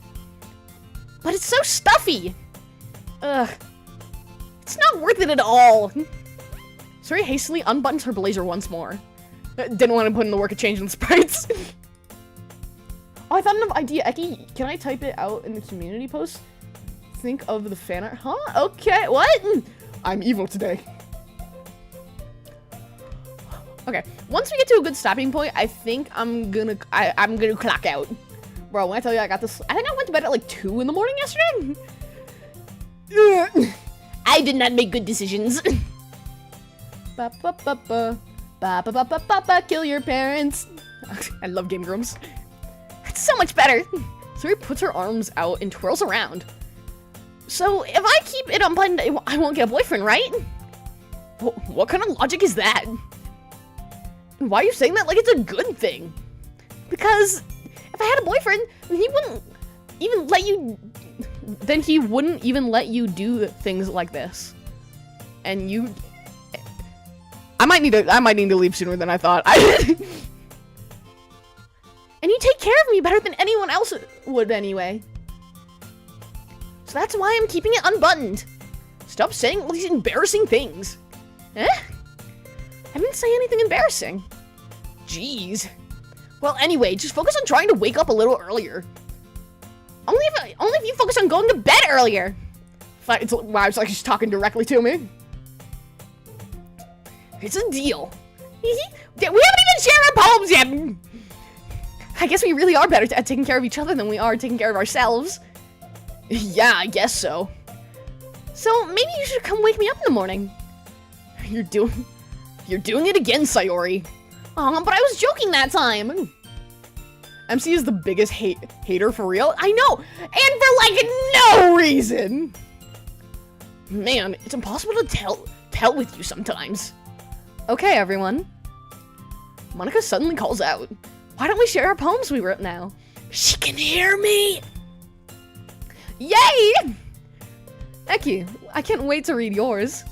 But it's so stuffy! Ugh. It's not worth it at all. Sayori hastily unbuttons her blazer once more. Didn't want to put in the work of changing the sprites. Oh, I thought of an idea. Ecci, can I type it out in the community post? Think of the fan art. Huh? Okay, what? I'm evil today. Okay, once we get to a good stopping point, I think I'm gonna clock out. Bro, when I tell you I got this, I think I went to bed at like 2 in the morning yesterday. I did not make good decisions. Ba ba ba ba ba ba ba ba ba ba. Kill your parents. I love Game Grumps. It's so much better. Sayori puts her arms out and twirls around. So if I keep it unbuttoned, I won't get a boyfriend, right? What kind of logic is that? Why are you saying that like it's a good thing? Because if I had a boyfriend, then he wouldn't even let you do things like this. And you, I might need to leave sooner than I thought. And you take care of me better than anyone else would anyway. So that's why I'm keeping it unbuttoned. Stop saying all these embarrassing things. Eh? I didn't say anything embarrassing. Jeez. Well, anyway, just focus on trying to wake up a little earlier. Only if you focus on going to bed earlier. Wow, it's like she's talking directly to me. It's a deal. We haven't even shared our poems yet. I guess we really are better at taking care of each other than we are taking care of ourselves. Yeah, I guess so. So maybe you should come wake me up in the morning. You're doing it again, Sayori. Aw, but I was joking that time. MC is the biggest hater for real. I know, and for like no reason. Man, it's impossible to tell with you sometimes. Okay, everyone. Monica suddenly calls out. Why don't we share our poems we wrote now? She can hear me. Yay! Ecci, I can't wait to read yours.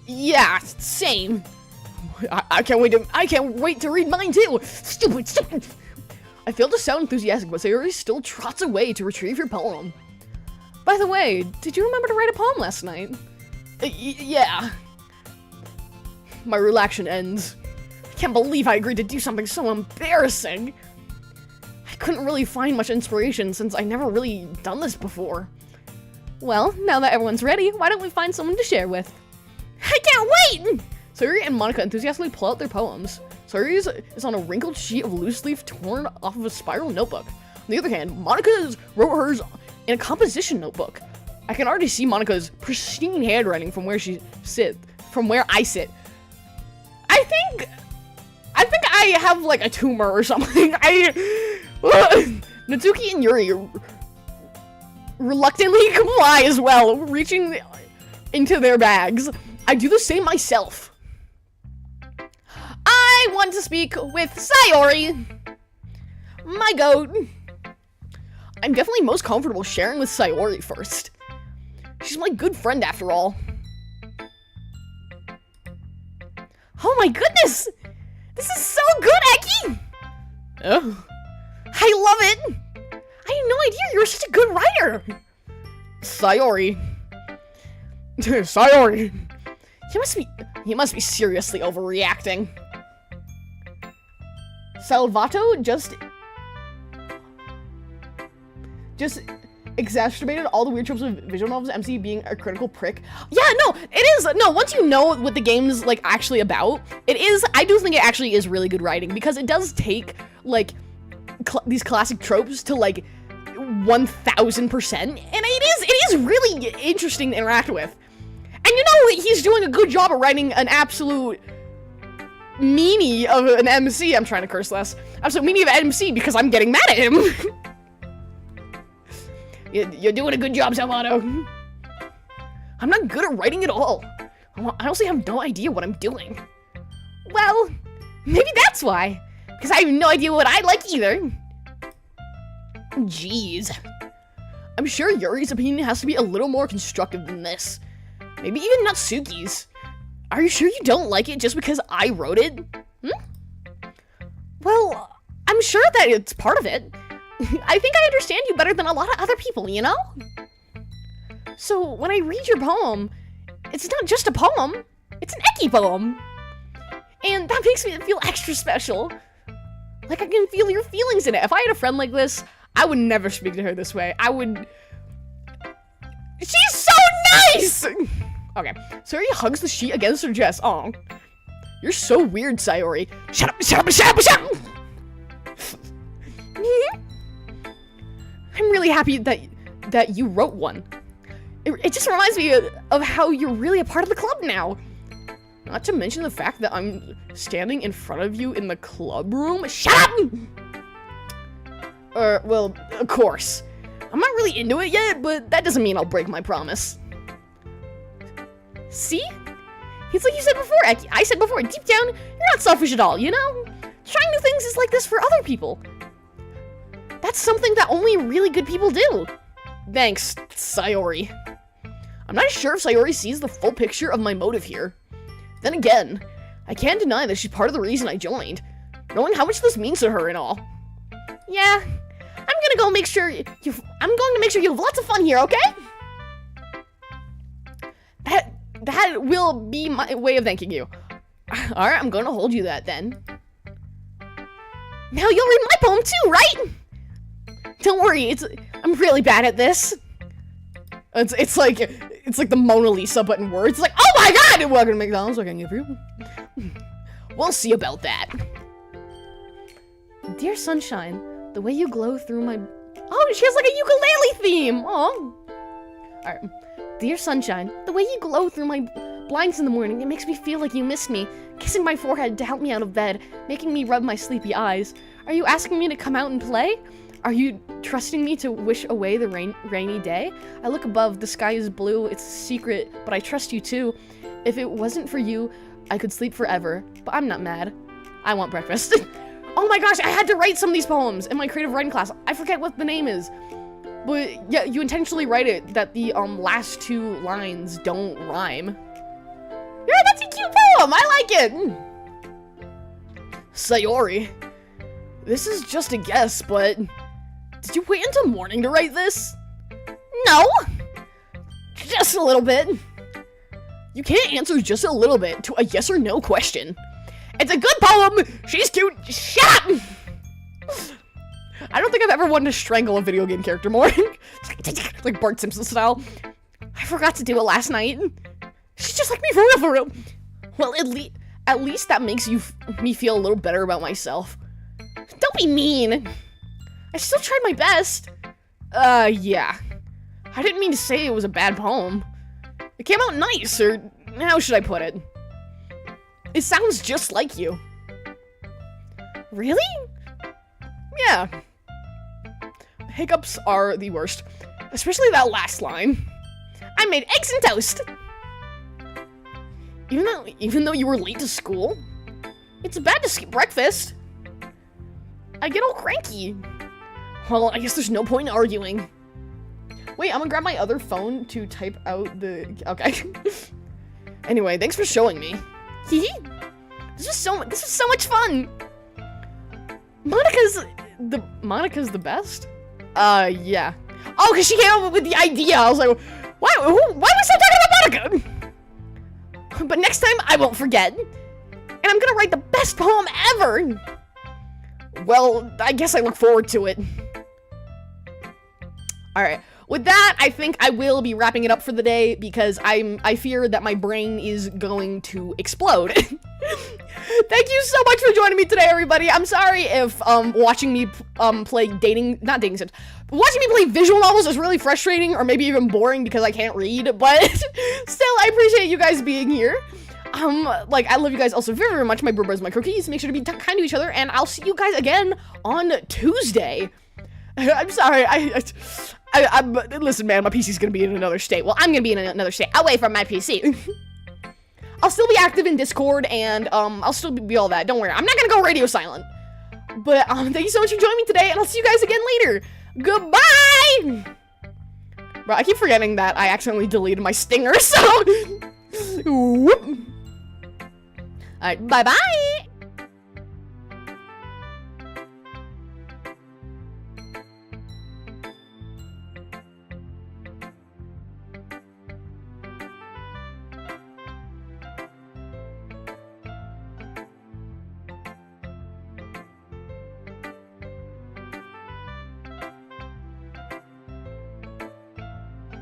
Yeah, same. I can't wait to read mine too. Stupid. I failed to sound enthusiastic, but Sayori still trots away to retrieve your poem. By the way, did you remember to write a poem last night? Yeah. My relaxation ends. I can't believe I agreed to do something so embarrassing. I couldn't really find much inspiration since I never really done this before. Well, now that everyone's ready, why don't we find someone to share with? I can't wait! Sayori and Monica enthusiastically pull out their poems. Sayori is on a wrinkled sheet of loose leaf torn off of a spiral notebook. On the other hand, Monica wrote hers in a composition notebook. I can already see Monica's pristine handwriting from where I sit. I think I have like a tumor or something. Natsuki and Yuri reluctantly comply as well, reaching into their bags. I do the same myself. I want to speak with Sayori, my goat. I'm definitely most comfortable sharing with Sayori first. She's my good friend after all. Oh my goodness! This is so good, Ecci! Oh. I love it! I had no idea you were such a good writer. Sayori. Sayori. He must be seriously overreacting. Salvato just exacerbated all the weird tropes of visual novels, MC being a critical prick. Yeah, no, it is. No, once you know what the game's, like, actually about, it is, I do think it actually is really good writing, because it does take, like, these classic tropes to, like, 1000%, and it is really interesting to interact with. And you know, he's doing a good job of writing an absolute meanie of an MC. I'm trying to curse less. Absolute meanie of an MC because I'm getting mad at him. You're doing a good job, Salvato. I'm not good at writing at all. I honestly have no idea what I'm doing. Well, maybe that's why. Because I have no idea what I like either. Jeez. I'm sure Yuri's opinion has to be a little more constructive than this. Maybe even Natsuki's. Are you sure you don't like it just because I wrote it? Well, I'm sure that it's part of it. I think I understand you better than a lot of other people, you know? So, when I read your poem, it's not just a poem, it's an Ecci poem. And that makes me feel extra special. Like I can feel your feelings in it. If I had a friend like this, I would never speak to her this way. She's so nice! Okay, Sayori hugs the sheet against her chest. Aw. You're so weird, Sayori. Shut up, shut up, shut up, shut up! I'm really happy that you wrote one. It just reminds me of how you're really a part of the club now. Not to mention the fact that I'm standing in front of you in the club room. Shut up! Well, of course. I'm not really into it yet, but that doesn't mean I'll break my promise. See? It's like you said before, Ecci. I said before, deep down, you're not selfish at all, you know? Trying new things is like this for other people. That's something that only really good people do. Thanks, Sayori. I'm not sure if Sayori sees the full picture of my motive here. Then again, I can't deny that she's part of the reason I joined, knowing how much this means to her and all. Yeah, I'm gonna go make sure you have lots of fun here, okay? That will be my way of thanking you. Alright, I'm gonna hold you that then. Now you'll read my poem too, right? Don't worry, I'm really bad at this. It's like the Mona Lisa but in words. It's like, oh my god! Welcome to McDonald's, what can I get for you? We'll see about that. Dear sunshine, the way you glow through my... Oh, she has like a ukulele theme! Oh. Alright. Dear sunshine, the way you glow through my blinds in the morning, it makes me feel like you missed me. Kissing my forehead to help me out of bed, making me rub my sleepy eyes. Are you asking me to come out and play? Are you trusting me to wish away the rainy day? I look above, the sky is blue, it's a secret, but I trust you too. If it wasn't for you, I could sleep forever, but I'm not mad. I want breakfast. Oh my gosh, I had to write some of these poems in my creative writing class. I forget what the name is. But yeah, you intentionally write it that the last two lines don't rhyme. Yeah, that's a cute poem! I like it! Sayori. This is just a guess, but... Did you wait until morning to write this? No! Just a little bit. You can't answer just a little bit to a yes or no question. It's a good poem! She's cute! Shut up! I don't think I've ever wanted to strangle a video game character more. Like Bart Simpson style. I forgot to do it last night. She's just like me for real. Well, at least that makes me feel a little better about myself. Don't be mean. I still tried my best. Yeah. I didn't mean to say it was a bad poem. It came out nice, or how should I put it? It sounds just like you. Really? Yeah. Hiccups are the worst. Especially that last line. I made eggs and toast! Even though you were late to school? It's bad to skip breakfast. I get all cranky. Well, I guess there's no point in arguing. Wait, I'm gonna grab my other phone to type out the... Okay. Anyway, thanks for showing me. Hee. This was so much fun. Monica's the best. Yeah. Oh, because she came up with the idea. I was like, why was I talking about Monica? But next time, I won't forget. And I'm gonna write the best poem ever. Well, I guess I look forward to it. Alright. With that, I think I will be wrapping it up for the day because I fear that my brain is going to explode. Thank you so much for joining me today, everybody. I'm sorry if watching me play watching me play visual novels is really frustrating or maybe even boring because I can't read, but still, I appreciate you guys being here. Like, I love you guys also very, very much. My bros, my cookies. Make sure to be kind to each other, and I'll see you guys again on Tuesday. I'm sorry, listen, man, my PC's gonna be in another state. Well, I'm gonna be in another state away from my PC. I'll still be active in Discord, and, I'll still be all that. Don't worry, I'm not gonna go radio silent. But, thank you so much for joining me today, and I'll see you guys again later. Goodbye! Bro, I keep forgetting that I accidentally deleted my stinger, so... Whoop. Alright, bye-bye!